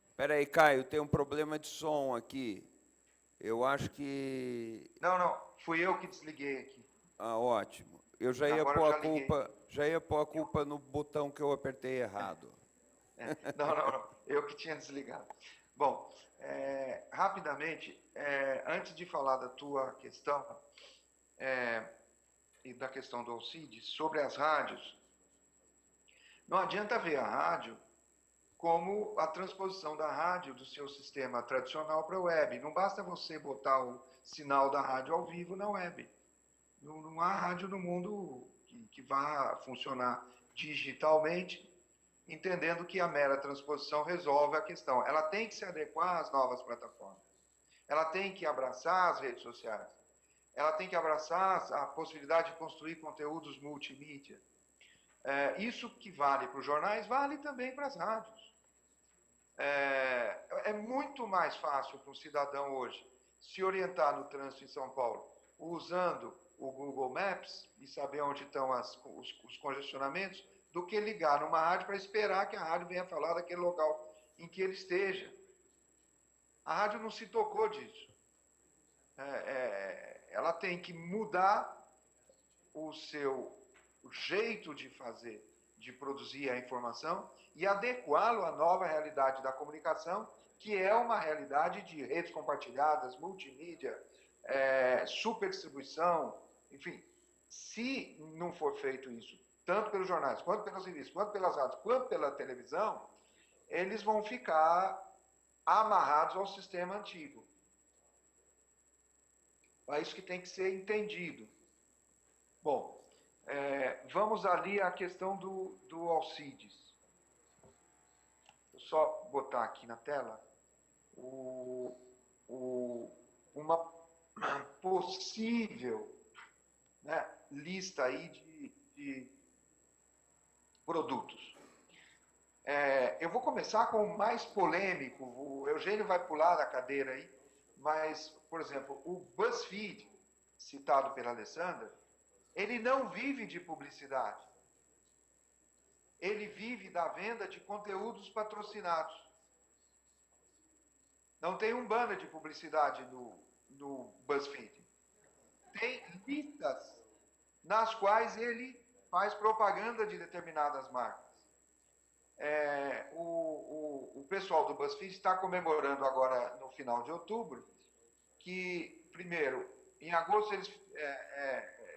Espera aí, Caio, tem um problema de som aqui. Eu acho que... Não, fui eu que desliguei aqui. Ótimo. Eu já ia Agora pôr eu a já liguei. culpa, no botão que eu apertei errado. Não, eu que tinha desligado. Bom, rapidamente, antes de falar da tua questão e da questão do Alcides, sobre as rádios, não adianta ver a rádio como a transposição da rádio do seu sistema tradicional para a web. Não basta você botar o sinal da rádio ao vivo na web. Não há rádio no mundo que vá funcionar digitalmente, entendendo que a mera transposição resolve a questão. Ela tem que se adequar às novas plataformas. Ela tem que abraçar as redes sociais. Ela tem que abraçar a possibilidade de construir conteúdos multimídia. Isso que vale para os jornais, vale também para as rádios. É muito mais fácil para um cidadão hoje se orientar no trânsito em São Paulo usando o Google Maps e saber onde estão os congestionamentos, do que ligar numa rádio para esperar que a rádio venha falar daquele local em que ele esteja. A rádio não se tocou disso. Ela tem que mudar o seu jeito de fazer, de produzir a informação e adequá-lo à nova realidade da comunicação, que é uma realidade de redes compartilhadas, multimídia, superdistribuição, enfim. Se não for feito isso, tanto pelos jornais, quanto pelas revistas, quanto pelas rádios, quanto pela televisão, eles vão ficar amarrados ao sistema antigo. É isso que tem que ser entendido. Bom, vamos ali à questão do Alcides. Vou só botar aqui na tela uma possível, né, lista aí de produtos. Eu vou começar com o mais polêmico. O Eugênio vai pular da cadeira aí, mas, por exemplo, o BuzzFeed, citado pela Alessandra, ele não vive de publicidade. Ele vive da venda de conteúdos patrocinados. Não tem um banner de publicidade no BuzzFeed. Tem listas nas quais ele faz propaganda de determinadas marcas. O pessoal do BuzzFeed está comemorando agora, no final de outubro, que, primeiro, em agosto eles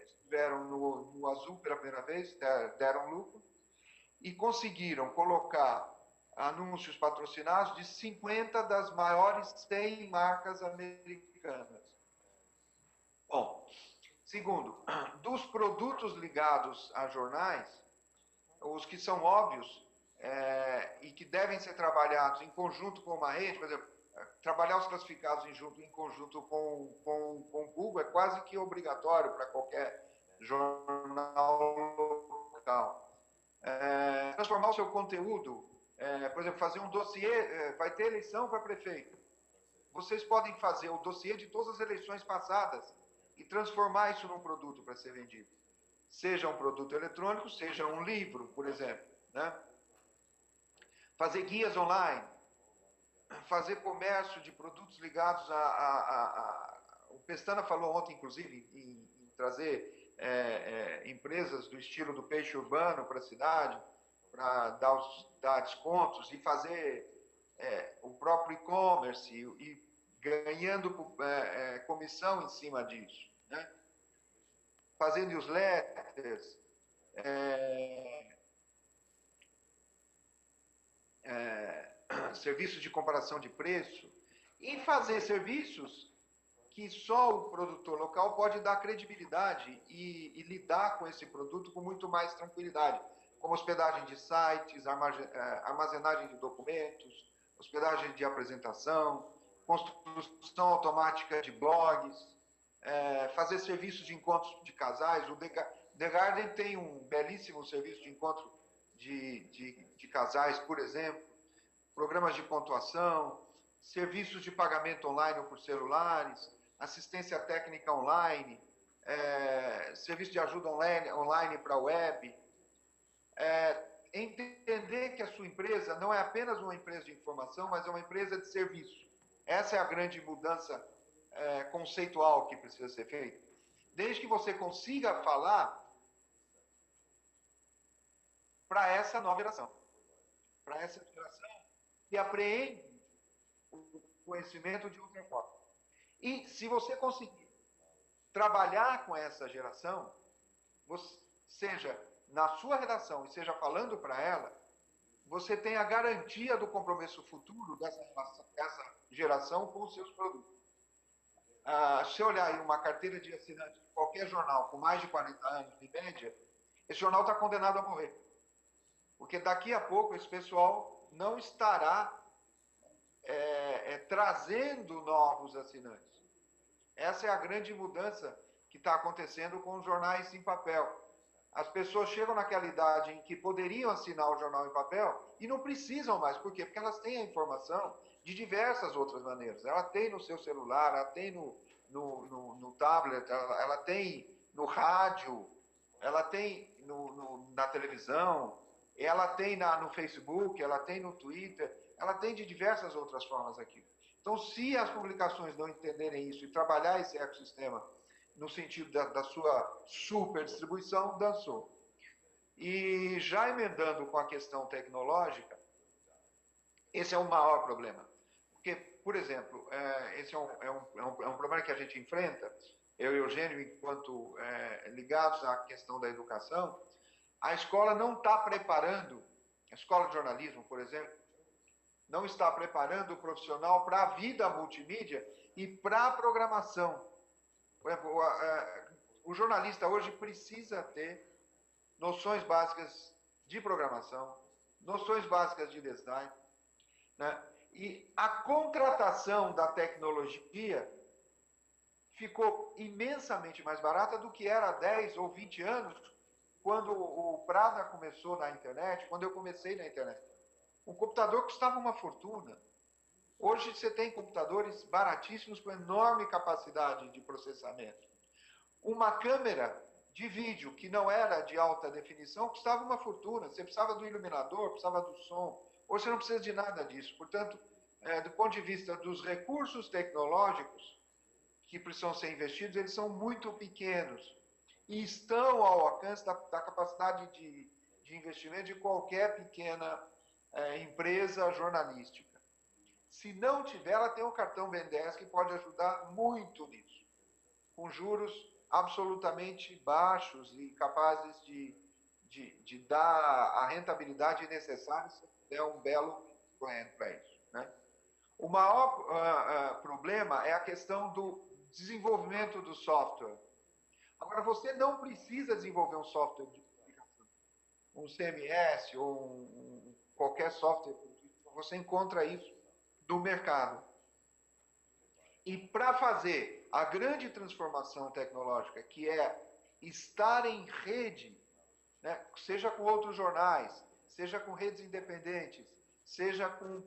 estiveram no azul pela primeira vez, deram lucro, e conseguiram colocar anúncios patrocinados de 50 das maiores 100 marcas americanas. Bom, segundo, dos produtos ligados a jornais, os que são óbvios e que devem ser trabalhados em conjunto com uma rede, por exemplo, trabalhar os classificados em conjunto com o Google é quase que obrigatório para qualquer jornal local. Transformar o seu conteúdo, por exemplo, fazer um dossiê, vai ter eleição para prefeito. Vocês podem fazer o dossiê de todas as eleições passadas e transformar isso num produto para ser vendido. Seja um produto eletrônico, seja um livro, por exemplo, né? Fazer guias online, fazer comércio de produtos ligados o Pestana falou ontem, inclusive, em trazer empresas do estilo do peixe urbano para a cidade, para dar descontos e fazer o próprio e-commerce e ganhando comissão em cima disso, né? Fazer newsletters, serviços de comparação de preço e fazer serviços que só o produtor local pode dar credibilidade e lidar com esse produto com muito mais tranquilidade, como hospedagem de sites, armazenagem de documentos, hospedagem de apresentação, construção automática de blogs, fazer serviços de encontros de casais. O The Garden tem um belíssimo serviço de encontro de casais, por exemplo, programas de pontuação, serviços de pagamento online ou por celulares, assistência técnica online, serviço de ajuda online para a web. Entender que a sua empresa não é apenas uma empresa de informação, mas é uma empresa de serviço. Essa é a grande mudança conceitual que precisa ser feita. Desde que você consiga falar para essa nova geração, para essa geração que apreende o conhecimento de outra forma. E se você conseguir trabalhar com essa geração, seja na sua redação e seja falando para ela, você tem a garantia do compromisso futuro dessa geração com os seus produtos. Se olhar aí uma carteira de assinante de qualquer jornal com mais de 40 anos, em média, esse jornal está condenado a morrer. Porque daqui a pouco esse pessoal não estará trazendo novos assinantes. Essa é a grande mudança que está acontecendo com os jornais em papel. As pessoas chegam naquela idade em que poderiam assinar o jornal em papel e não precisam mais. Por quê? Porque elas têm a informação de diversas outras maneiras. Ela tem no seu celular, ela tem no tablet, ela tem no rádio, ela tem na televisão, ela tem no Facebook, ela tem no Twitter, ela tem de diversas outras formas aqui. Então, se as publicações não entenderem isso e trabalhar esse ecossistema no sentido da sua super distribuição, dançou. E já emendando com a questão tecnológica, esse é o maior problema. Porque, por exemplo, esse é um problema que a gente enfrenta, eu e o Eugênio, enquanto ligados à questão da educação. A escola não está preparando, a escola de jornalismo, por exemplo, não está preparando o profissional para a vida multimídia e para a programação. Por exemplo, o jornalista hoje precisa ter noções básicas de programação, noções básicas de design, né? E a contratação da tecnologia ficou imensamente mais barata do que era há 10 ou 20 anos, quando o Prada começou na internet, quando eu comecei na internet. Um computador custava uma fortuna. Hoje você tem computadores baratíssimos com enorme capacidade de processamento. Uma câmera de vídeo que não era de alta definição custava uma fortuna. Você precisava do iluminador, precisava do som. Hoje você não precisa de nada disso. Portanto, do ponto de vista dos recursos tecnológicos que precisam ser investidos, eles são muito pequenos e estão ao alcance da capacidade de investimento de qualquer pequena empresa jornalística. Se não tiver, ela tem o cartão BNDES que pode ajudar muito nisso, com juros absolutamente baixos e capazes de dar a rentabilidade necessária se der um belo plano para isso, né? O maior problema é a questão do desenvolvimento do software. Agora, você não precisa desenvolver um software de publicação, um CMS ou qualquer software, você encontra isso no mercado. E para fazer a grande transformação tecnológica, que é estar em rede, né, seja com outros jornais, seja com redes independentes, seja com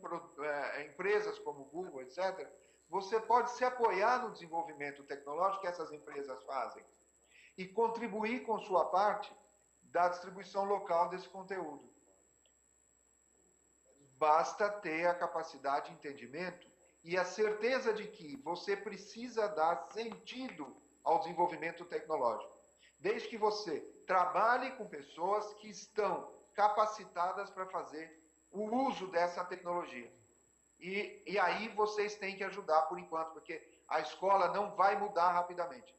empresas como Google, etc., você pode se apoiar no desenvolvimento tecnológico que essas empresas fazem e contribuir com sua parte da distribuição local desse conteúdo. Basta ter a capacidade de entendimento e a certeza de que você precisa dar sentido ao desenvolvimento tecnológico, desde que você trabalhe com pessoas que estão capacitadas para fazer o uso dessa tecnologia. E aí vocês têm que ajudar por enquanto, porque a escola não vai mudar rapidamente.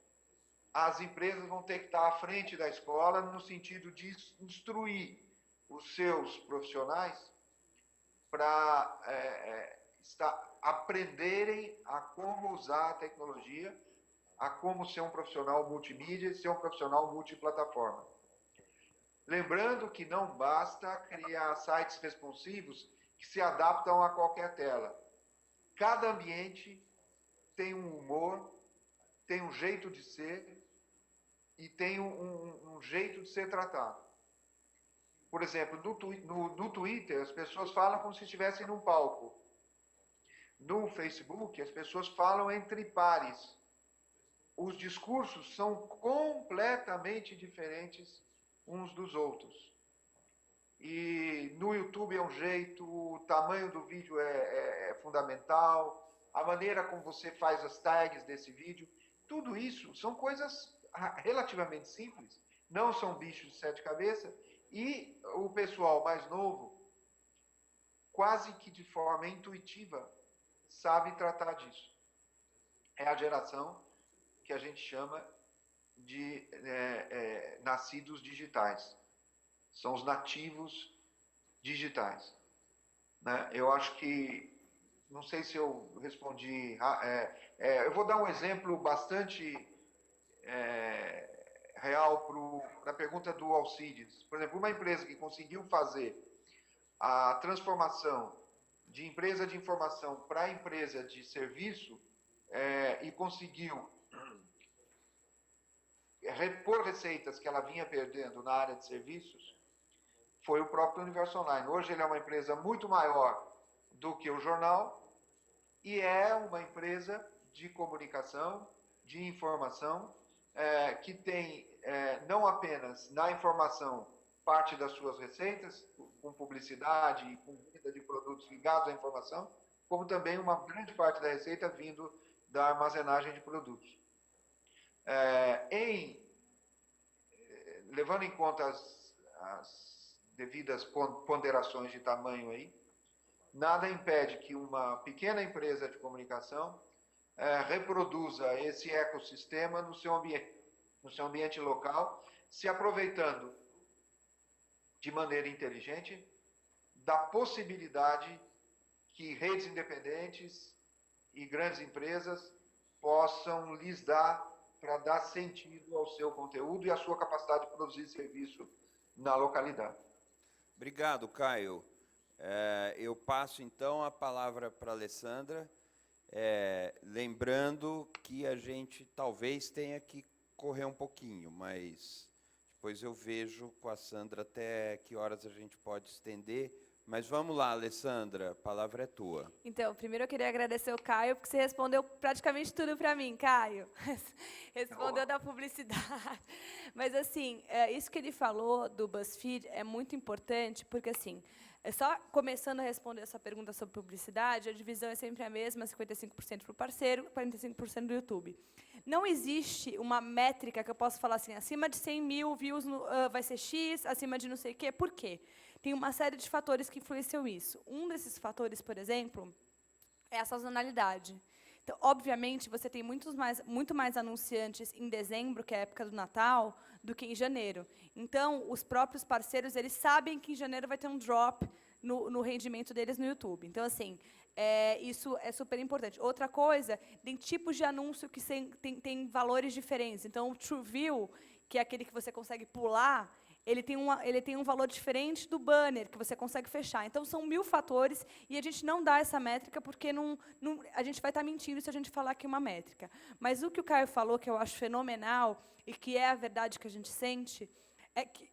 As empresas vão ter que estar à frente da escola no sentido de instruir os seus profissionais para aprenderem a como usar a tecnologia, a como ser um profissional multimídia e ser um profissional multiplataforma. Lembrando que não basta criar sites responsivos que se adaptam a qualquer tela. Cada ambiente tem um humor, tem um jeito de ser e tem um jeito de ser tratado. Por exemplo, no Twitter, as pessoas falam como se estivessem num palco. No Facebook, as pessoas falam entre pares. Os discursos são completamente diferentes uns dos outros. E no YouTube é um jeito, o tamanho do vídeo é fundamental, a maneira como você faz as tags desse vídeo, tudo isso são coisas relativamente simples, não são bichos de sete cabeças, e o pessoal mais novo, quase que de forma intuitiva, sabe tratar disso. É a geração que a gente chama de nascidos digitais. São os nativos digitais. Né? Eu acho que, não sei se eu respondi, eu vou dar um exemplo bastante real para a pergunta do Alcides. Por exemplo, uma empresa que conseguiu fazer a transformação de empresa de informação para empresa de serviço e conseguiu repor receitas que ela vinha perdendo na área de serviços, foi o próprio Universo Online. Hoje ele é uma empresa muito maior do que o jornal e é uma empresa de comunicação, de informação, que tem não apenas na informação parte das suas receitas, com publicidade e com venda de produtos ligados à informação, como também uma grande parte da receita vindo da armazenagem de produtos. Levando em conta as devidas ponderações de tamanho aí, nada impede que uma pequena empresa de comunicação reproduza esse ecossistema no seu ambiente local, se aproveitando de maneira inteligente da possibilidade que redes independentes e grandes empresas possam lhes dar para dar sentido ao seu conteúdo e à sua capacidade de produzir serviço na localidade. Obrigado, Caio. Eu passo, então, a palavra para a Alessandra, lembrando que a gente talvez tenha que correr um pouquinho, mas depois eu vejo com a Sandra até que horas a gente pode estender. Mas vamos lá, Alessandra, a palavra é tua. Então, primeiro eu queria agradecer o Caio, porque você respondeu praticamente tudo para mim, Caio. Respondeu da publicidade. Mas, assim, isso que ele falou do BuzzFeed é muito importante, porque, assim, só começando a responder essa pergunta sobre publicidade, a divisão é sempre a mesma, 55% para o parceiro, 45% do YouTube. Não existe uma métrica que eu possa falar assim, acima de 100 mil views vai ser X, acima de não sei o quê. Por quê? Tem uma série de fatores que influenciam isso. Um desses fatores, por exemplo, é a sazonalidade. Então, obviamente, você tem muito mais anunciantes em dezembro, que é a época do Natal, do que em janeiro. Então, os próprios parceiros, eles sabem que em janeiro vai ter um drop no rendimento deles no YouTube. Então, assim, isso é super importante. Outra coisa, tem tipos de anúncio que tem valores diferentes. Então, o TrueView, que é aquele que você consegue pular, ele tem um valor diferente do banner, que você consegue fechar. Então, são 1000 fatores, e a gente não dá essa métrica, porque a gente vai estar mentindo se a gente falar que é uma métrica. Mas o que o Caio falou, que eu acho fenomenal, e que é a verdade que a gente sente, é que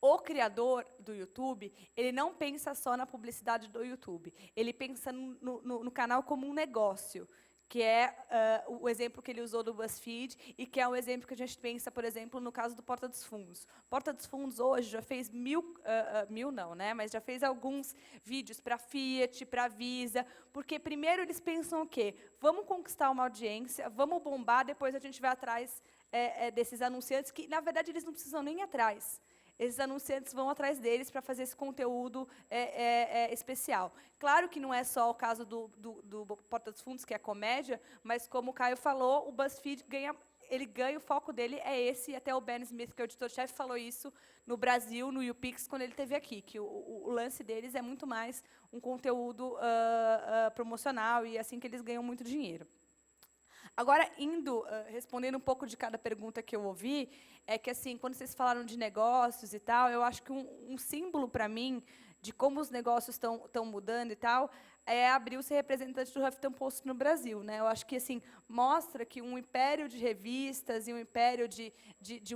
o criador do YouTube, ele não pensa só na publicidade do YouTube, ele pensa no canal como um negócio, que é o exemplo que ele usou do BuzzFeed, e que é o exemplo que a gente pensa, por exemplo, no caso do Porta dos Fundos. Porta dos Fundos, hoje, já fez mil não, né? Mas já fez alguns vídeos para Fiat, para Visa, porque primeiro eles pensam o quê? Vamos conquistar uma audiência, vamos bombar, depois a gente vai atrás desses anunciantes, que, na verdade, eles não precisam nem ir atrás. Esses anunciantes vão atrás deles para fazer esse conteúdo especial. Claro que não é só o caso do Porta dos Fundos, que é comédia, mas, como o Caio falou, o BuzzFeed ganha, o foco dele é esse, e até o Ben Smith, que é o editor-chefe, falou isso no Brasil, no YouPix, quando ele esteve aqui, que o lance deles é muito mais um conteúdo promocional, e é assim que eles ganham muito dinheiro. Agora, respondendo um pouco de cada pergunta que eu ouvi, é que, assim, quando vocês falaram de negócios e tal, eu acho que um símbolo, para mim, de como os negócios estão mudando e tal, é abrir o ser representante do Huffington Post no Brasil, né? Eu acho que, assim, mostra que um império de revistas e um império de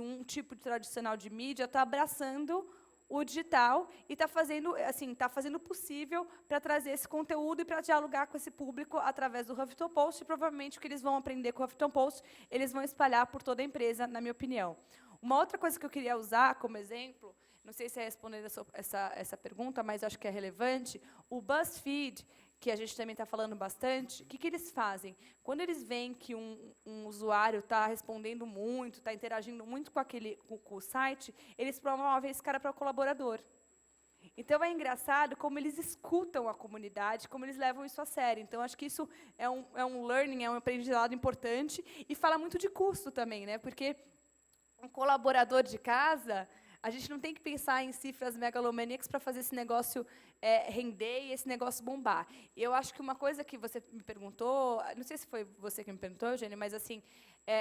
um tipo de tradicional de mídia está abraçando o digital e está fazendo o possível para trazer esse conteúdo e para dialogar com esse público através do Huffington Post, e provavelmente o que eles vão aprender com o Huffington Post, eles vão espalhar por toda a empresa, na minha opinião. Uma outra coisa que eu queria usar como exemplo, não sei se é responder essa pergunta, mas acho que é relevante, o BuzzFeed, que a gente também está falando bastante, o que eles fazem? Quando eles veem que um usuário está respondendo muito, está interagindo muito com o site, eles promovem esse cara para o colaborador. Então, é engraçado como eles escutam a comunidade, como eles levam isso a sério. Então, acho que isso é um learning, é um aprendizado importante, e fala muito de custo também, né? Porque um colaborador de casa, a gente não tem que pensar em cifras megalomaníacas para fazer esse negócio render e esse negócio bombar. E eu acho que uma coisa que você me perguntou, não sei se foi você que me perguntou, Eugênio, mas, assim,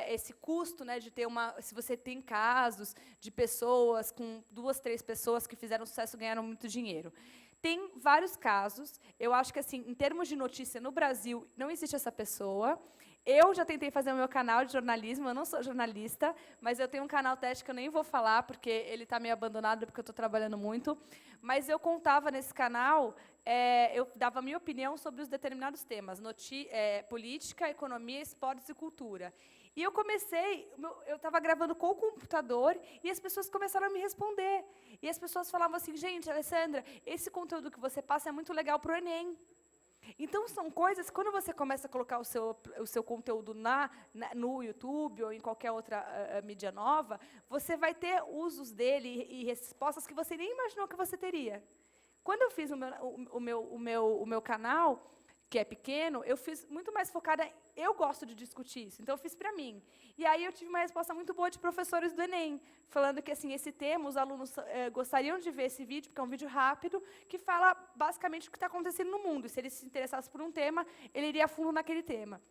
esse custo, né, de ter se você tem casos de pessoas, com 2, 3 pessoas que fizeram sucesso e ganharam muito dinheiro. Tem vários casos. Eu acho que, assim, em termos de notícia, no Brasil, não existe essa pessoa. Eu já tentei fazer o meu canal de jornalismo, eu não sou jornalista, mas eu tenho um canal teste que eu nem vou falar, porque ele está meio abandonado, porque eu estou trabalhando muito. Mas eu contava nesse canal, eu dava a minha opinião sobre os determinados temas, política, economia, esportes e cultura. E eu estava gravando com o computador, e as pessoas começaram a me responder. E as pessoas falavam assim, gente, Alessandra, esse conteúdo que você passa é muito legal para o Enem. Então, são coisas, quando você começa a colocar o seu conteúdo no YouTube ou em qualquer outra mídia nova, você vai ter usos dele e respostas que você nem imaginou que você teria. Quando eu fiz o meu canal, que é pequeno, eu fiz muito mais focada, eu gosto de discutir isso, então eu fiz para mim. E aí eu tive uma resposta muito boa de professores do Enem, falando que, assim, esse tema, os alunos gostariam de ver esse vídeo, porque é um vídeo rápido, que fala basicamente o que está acontecendo no mundo. Se ele se interessasse por um tema, ele iria a fundo naquele tema.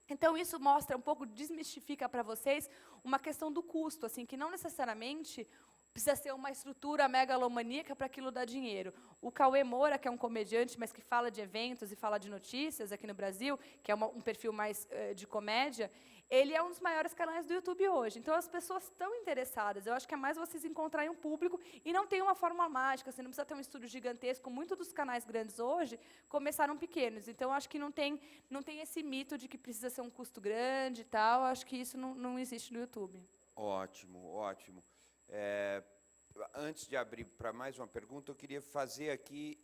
Então, isso mostra um pouco, desmistifica para vocês uma questão do custo, assim, que não necessariamente precisa ser uma estrutura megalomaníaca para aquilo dar dinheiro. O Cauê Moura, que é um comediante, mas que fala de eventos e fala de notícias aqui no Brasil, que é um perfil mais de comédia, ele é um dos maiores canais do YouTube hoje. Então, as pessoas estão interessadas. Eu acho que é mais vocês encontrarem um público, e não tem uma fórmula mágica, você não precisa ter um estúdio gigantesco. Muitos dos canais grandes hoje começaram pequenos. Então, acho que não tem esse mito de que precisa ser um custo grande e tal. Eu acho que isso não existe no YouTube. Ótimo, ótimo. Antes de abrir para mais uma pergunta, eu queria fazer aqui,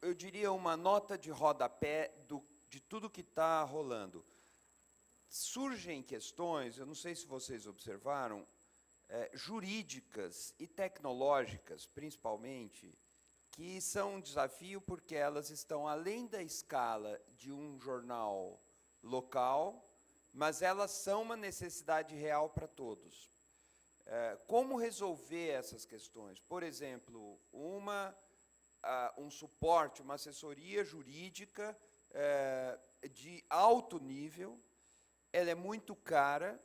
eu diria, uma nota de rodapé de tudo que está rolando. Surgem questões, eu não sei se vocês observaram, jurídicas e tecnológicas, principalmente, que são um desafio porque elas estão além da escala de um jornal local, mas elas são uma necessidade real para todos. Como resolver essas questões? Por exemplo, um suporte, uma assessoria jurídica de alto nível, ela é muito cara,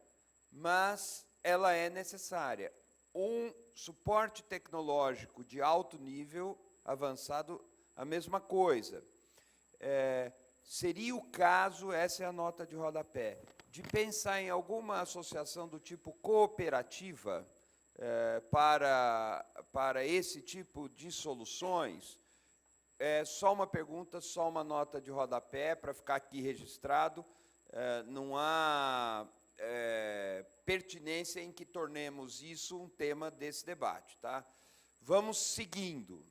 mas ela é necessária. Um suporte tecnológico de alto nível, avançado, a mesma coisa. Seria o caso, essa é a nota de rodapé, de pensar em alguma associação do tipo cooperativa para esse tipo de soluções. Só uma pergunta, só uma nota de rodapé, para ficar aqui registrado. Não há pertinência em que tornemos isso um tema desse debate. Tá? Vamos seguindo.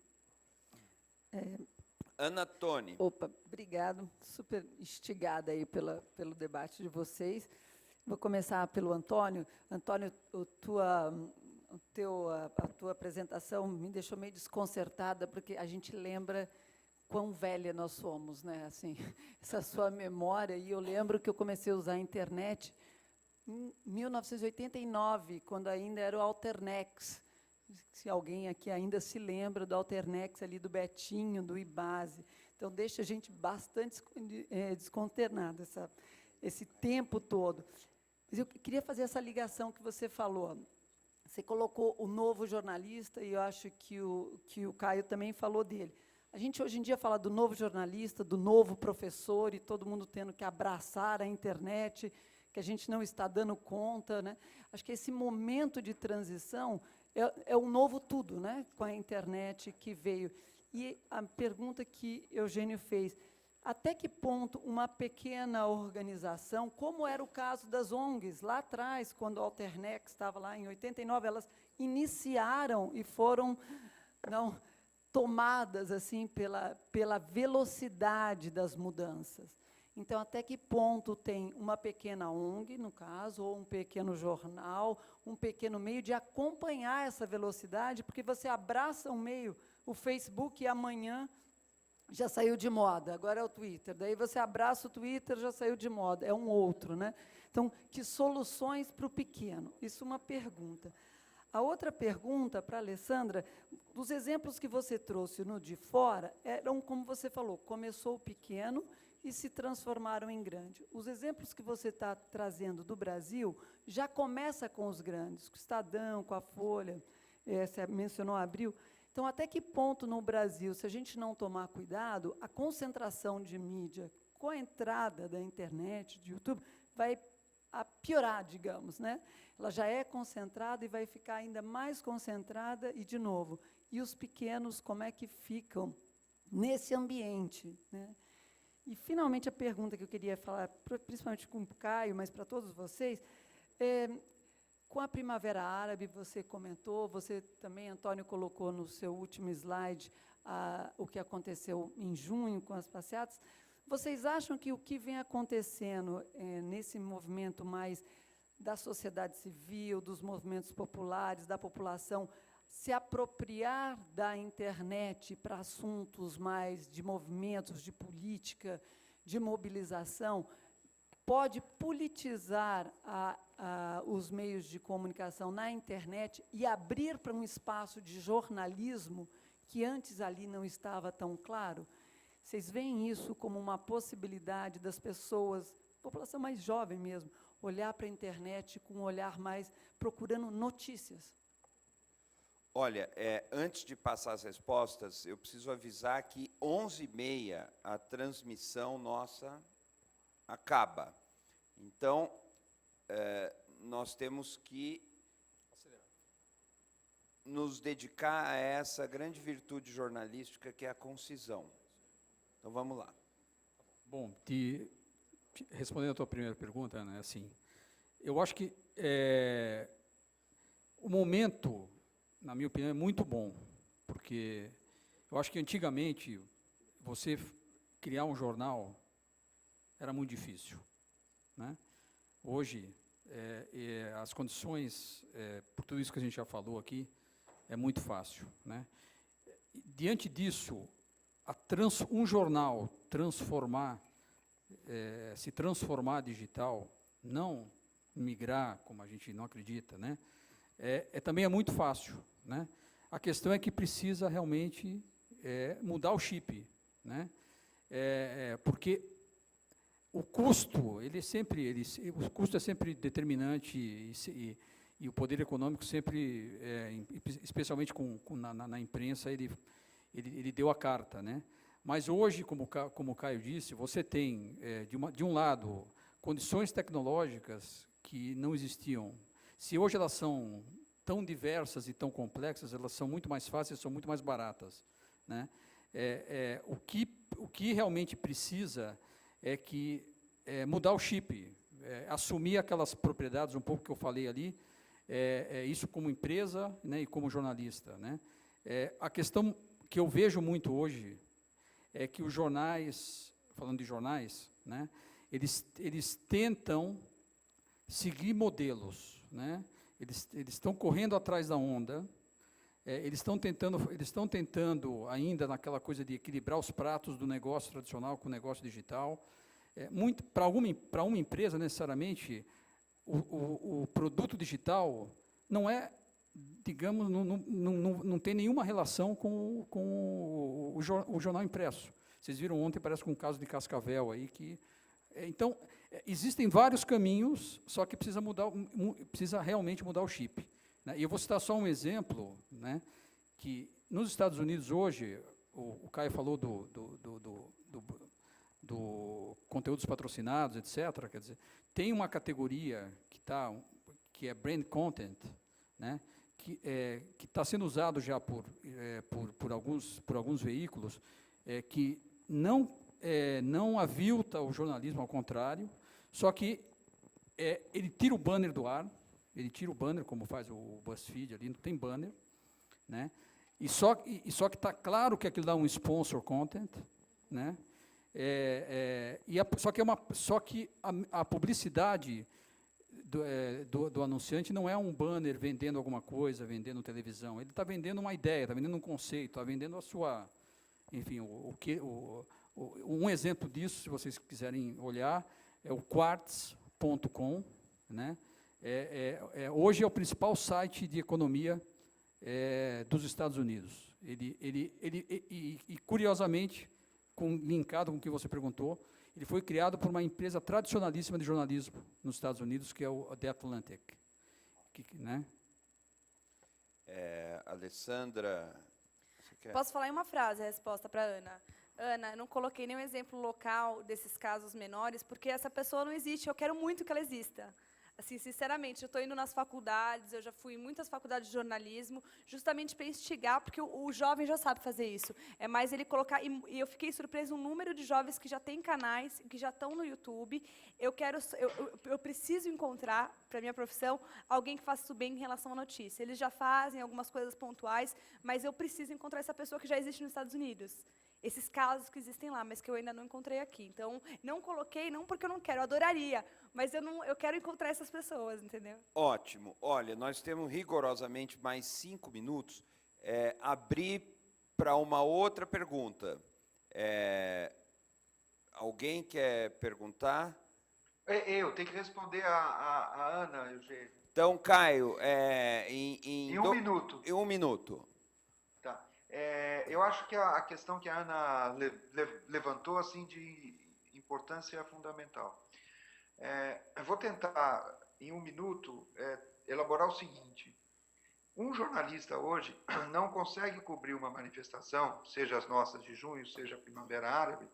Ana Toni. Opa, obrigado. Super instigada aí pelo debate de vocês. Vou começar pelo Antônio. Antônio, a tua apresentação me deixou meio desconcertada, porque a gente lembra quão velha nós somos, né? Assim, essa sua memória. E eu lembro que eu comecei a usar a internet em 1989, quando ainda era o Alternex. Se alguém aqui ainda se lembra do Alternex ali, do Betinho, do Ibase. Então, deixa a gente bastante desconternado esse tempo todo. Mas eu queria fazer essa ligação que você falou. Você colocou o novo jornalista, e eu acho que o Caio também falou dele. A gente, hoje em dia, fala do novo jornalista, do novo professor, e todo mundo tendo que abraçar a internet, que a gente não está dando conta, né? Acho que esse momento de transição é um novo tudo, né? Com a internet que veio. E a pergunta que Eugênio fez, até que ponto uma pequena organização, como era o caso das ONGs, lá atrás, quando a Alternex estava lá em 89, elas iniciaram e foram tomadas assim, pela velocidade das mudanças. Então, até que ponto tem uma pequena ONG, no caso, ou um pequeno jornal, um pequeno meio de acompanhar essa velocidade, porque você abraça um meio, o Facebook, e amanhã já saiu de moda, agora é o Twitter. Daí você abraça o Twitter, já saiu de moda, é um outro, né? Então, que soluções para o pequeno? Isso é uma pergunta. A outra pergunta para a Alessandra, os exemplos que você trouxe no de fora, eram, como você falou, começou pequeno e se transformaram em grande. Os exemplos que você está trazendo do Brasil já começa com os grandes, com o Estadão, com a Folha, você mencionou Abril. Então, até que ponto no Brasil, se a gente não tomar cuidado, a concentração de mídia com a entrada da internet, de YouTube, vai piorar, digamos, né? Ela já é concentrada e vai ficar ainda mais concentrada, e, de novo, e os pequenos, como é que ficam nesse ambiente, né? E, finalmente, a pergunta que eu queria falar, principalmente com o Caio, mas para todos vocês, com a Primavera Árabe, você comentou, você também, Antônio, colocou no seu último slide o que aconteceu em junho com as passeatas. Vocês acham que o que vem acontecendo nesse movimento mais da sociedade civil, dos movimentos populares, da população, se apropriar da internet para assuntos mais de movimentos, de política, de mobilização, pode politizar os meios de comunicação na internet e abrir para um espaço de jornalismo que antes ali não estava tão claro? Vocês veem isso como uma possibilidade das pessoas, população mais jovem mesmo, olhar para a internet com um olhar mais procurando notícias? Olha, antes de passar as respostas, eu preciso avisar que 11h30 a transmissão nossa acaba. Então, nós temos que nos dedicar a essa grande virtude jornalística que é a concisão. Então, vamos lá. Bom, respondendo a tua primeira pergunta, né, assim, eu acho que o momento, na minha opinião, é muito bom, porque eu acho que antigamente você criar um jornal era muito difícil, né? Hoje, as condições, por tudo isso que a gente já falou aqui, é muito fácil, né? Diante disso, um jornal se transformar digital, não migrar, como a gente não acredita, né? Também é muito fácil, né? A questão é que precisa realmente mudar o chip, né? Porque o custo, o custo é sempre determinante e o poder econômico sempre, especialmente na imprensa, ele deu a carta, né? Mas hoje, como o Caio disse, você tem, de um lado, condições tecnológicas que não existiam. Se hoje elas são tão diversas e tão complexas, elas são muito mais fáceis, são muito mais baratas, né? O que realmente precisa mudar o chip, assumir aquelas propriedades, um pouco que eu falei ali, isso como empresa, né, e como jornalista, né? A questão que eu vejo muito hoje é que os jornais, falando de jornais, né, eles tentam seguir modelos, né? Eles estão correndo atrás da onda, eles estão tentando ainda naquela coisa de equilibrar os pratos do negócio tradicional com o negócio digital. Para uma empresa, necessariamente, o produto digital não é, digamos, não tem nenhuma relação com o jornal impresso. Vocês viram ontem, parece com um caso de Cascavel aí, que... Então, existem vários caminhos, só que precisa realmente mudar o chip, né? E eu vou citar só um exemplo, né, que nos Estados Unidos hoje, o Caio falou do conteúdos patrocinados, etc. Quer dizer, tem uma categoria que é brand content, né, que está sendo usado já por alguns veículos, que não avilta o jornalismo, ao contrário, só que ele tira o banner do ar, ele tira o banner, como faz o BuzzFeed ali, não tem banner, né? Só que está claro que aquilo dá um sponsor content, né? Só que a publicidade do anunciante não é um banner vendendo alguma coisa, vendendo televisão. Ele está vendendo uma ideia, está vendendo um conceito, está vendendo a sua... Enfim, um exemplo disso, se vocês quiserem olhar, é o Quartz.com, né? Hoje é o principal site de economia dos Estados Unidos. E curiosamente, linkado com o que você perguntou, ele foi criado por uma empresa tradicionalíssima de jornalismo nos Estados Unidos, que é o The Atlantic. Né? Alessandra, você quer? Posso falar em uma frase a resposta para a Ana? Ana, eu não coloquei nenhum exemplo local desses casos menores, porque essa pessoa não existe, eu quero muito que ela exista. Assim, sinceramente, eu estou indo nas faculdades, eu já fui em muitas faculdades de jornalismo, justamente para instigar, porque o jovem já sabe fazer isso. É mais ele colocar... E eu fiquei surpresa, um número de jovens que já têm canais, que já estão no YouTube. Eu preciso encontrar, para a minha profissão, alguém que faça isso bem em relação à notícia. Eles já fazem algumas coisas pontuais, mas eu preciso encontrar essa pessoa que já existe nos Estados Unidos. Esses casos que existem lá, mas que eu ainda não encontrei aqui. Então, não coloquei, não porque eu não quero, eu adoraria, mas eu quero encontrar essas pessoas, entendeu? Ótimo. Olha, nós temos rigorosamente mais 5 minutos. Abrir para uma outra pergunta. Alguém quer perguntar? Eu tenho que responder a Ana, Eugênio. Então, Caio, Em um minuto. Em 1 minuto. Tá. Eu acho que a questão que a Ana levantou assim, de importância fundamental. Eu vou tentar, em 1 minuto, elaborar o seguinte. Um jornalista hoje não consegue cobrir uma manifestação, seja as nossas de junho, seja a Primavera Árabe,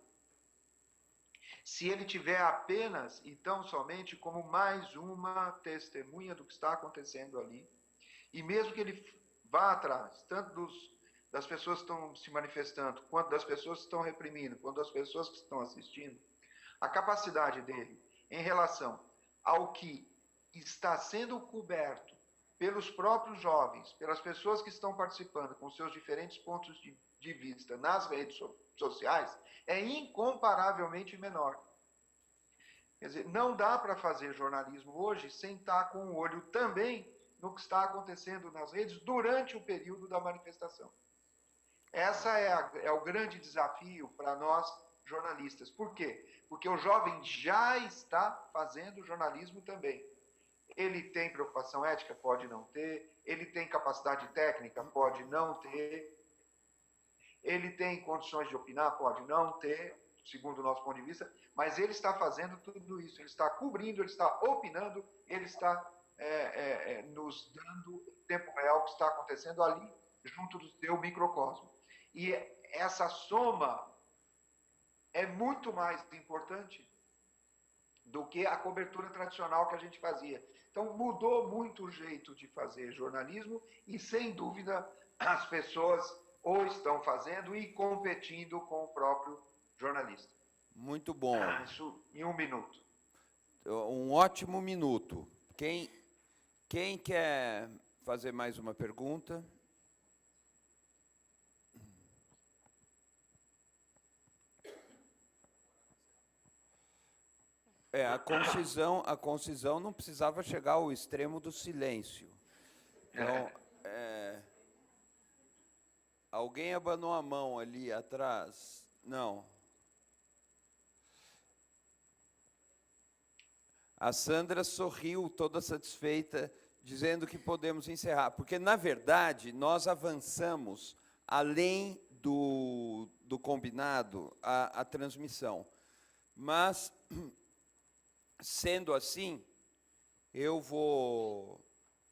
se ele tiver apenas e tão somente como mais uma testemunha do que está acontecendo ali, e mesmo que ele vá atrás, tanto das pessoas que estão se manifestando, quanto das pessoas que estão reprimindo, quanto das pessoas que estão assistindo, a capacidade dele em relação ao que está sendo coberto pelos próprios jovens, pelas pessoas que estão participando com seus diferentes pontos de vista nas redes sociais, é incomparavelmente menor. Quer dizer, não dá para fazer jornalismo hoje sem estar com o olho também no que está acontecendo nas redes durante o período da manifestação. Essa é o grande desafio para nós jornalistas. Por quê? Porque o jovem já está fazendo jornalismo também. Ele tem preocupação ética? Pode não ter. Ele tem capacidade técnica? Pode não ter. Ele tem condições de opinar? Pode não ter. segundo o nosso ponto de vista, mas ele está fazendo tudo isso, ele está cobrindo, ele está opinando, ele está nos dando o tempo real que está acontecendo ali, junto do seu microcosmo. E essa soma é muito mais importante do que a cobertura tradicional que a gente fazia. Então, mudou muito o jeito de fazer jornalismo e, sem dúvida, as pessoas ou estão fazendo e competindo com o próprio jornalista. Muito bom. Isso em 1 minuto. Um ótimo minuto. Quem quer fazer mais uma pergunta? A concisão não precisava chegar ao extremo do silêncio. Então, alguém abanou a mão ali atrás? Não. A Sandra sorriu, toda satisfeita, dizendo que podemos encerrar. Porque, na verdade, nós avançamos além do combinado a transmissão. Mas, sendo assim, eu vou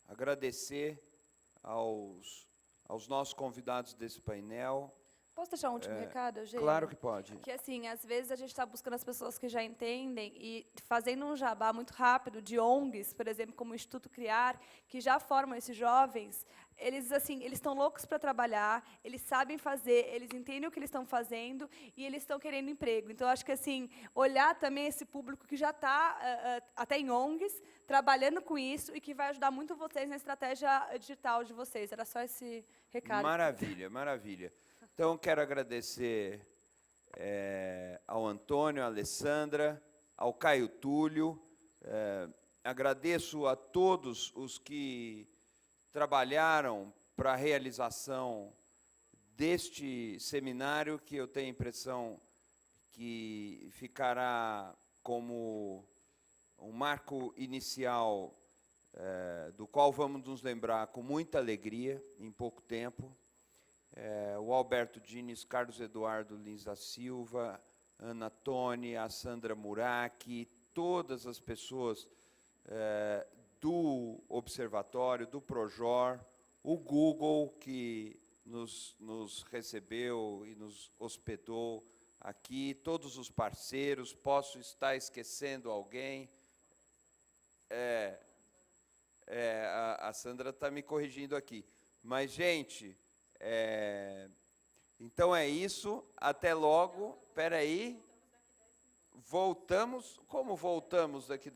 agradecer aos nossos convidados desse painel. Posso deixar um último recado, Eugênio? Claro que pode. Que, assim, às vezes a gente está buscando as pessoas que já entendem e fazendo um jabá muito rápido de ONGs, por exemplo, como o Instituto Criar, que já formam esses jovens. Eles, assim, eles estão loucos para trabalhar, eles sabem fazer, eles entendem o que eles estão fazendo e eles estão querendo emprego. Então, acho que, assim, olhar também esse público que já está, até em ONGs, trabalhando com isso e que vai ajudar muito vocês na estratégia digital de vocês. Era só esse recado. Maravilha, maravilha. Então, quero agradecer ao Antônio, à Alessandra, ao Caio Túlio. Agradeço a todos os que trabalharam para a realização deste seminário, que eu tenho a impressão que ficará como um marco inicial do qual vamos nos lembrar com muita alegria, em pouco tempo. O Alberto Diniz, Carlos Eduardo Lins da Silva, Ana Toni, a Sandra Muraki, todas as pessoas do Observatório, do Projor, o Google, que nos recebeu e nos hospedou aqui, todos os parceiros. Posso estar esquecendo alguém? A Sandra está me corrigindo aqui. Mas, gente... então é isso, até logo. Espera aí. Voltamos? Como voltamos daqui?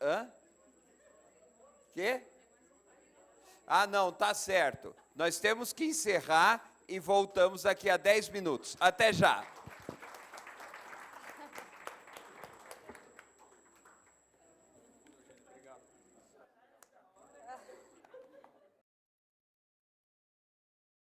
Hã? Quê? Ah, não, tá certo. Nós temos que encerrar e voltamos daqui a 10 minutos. Até já.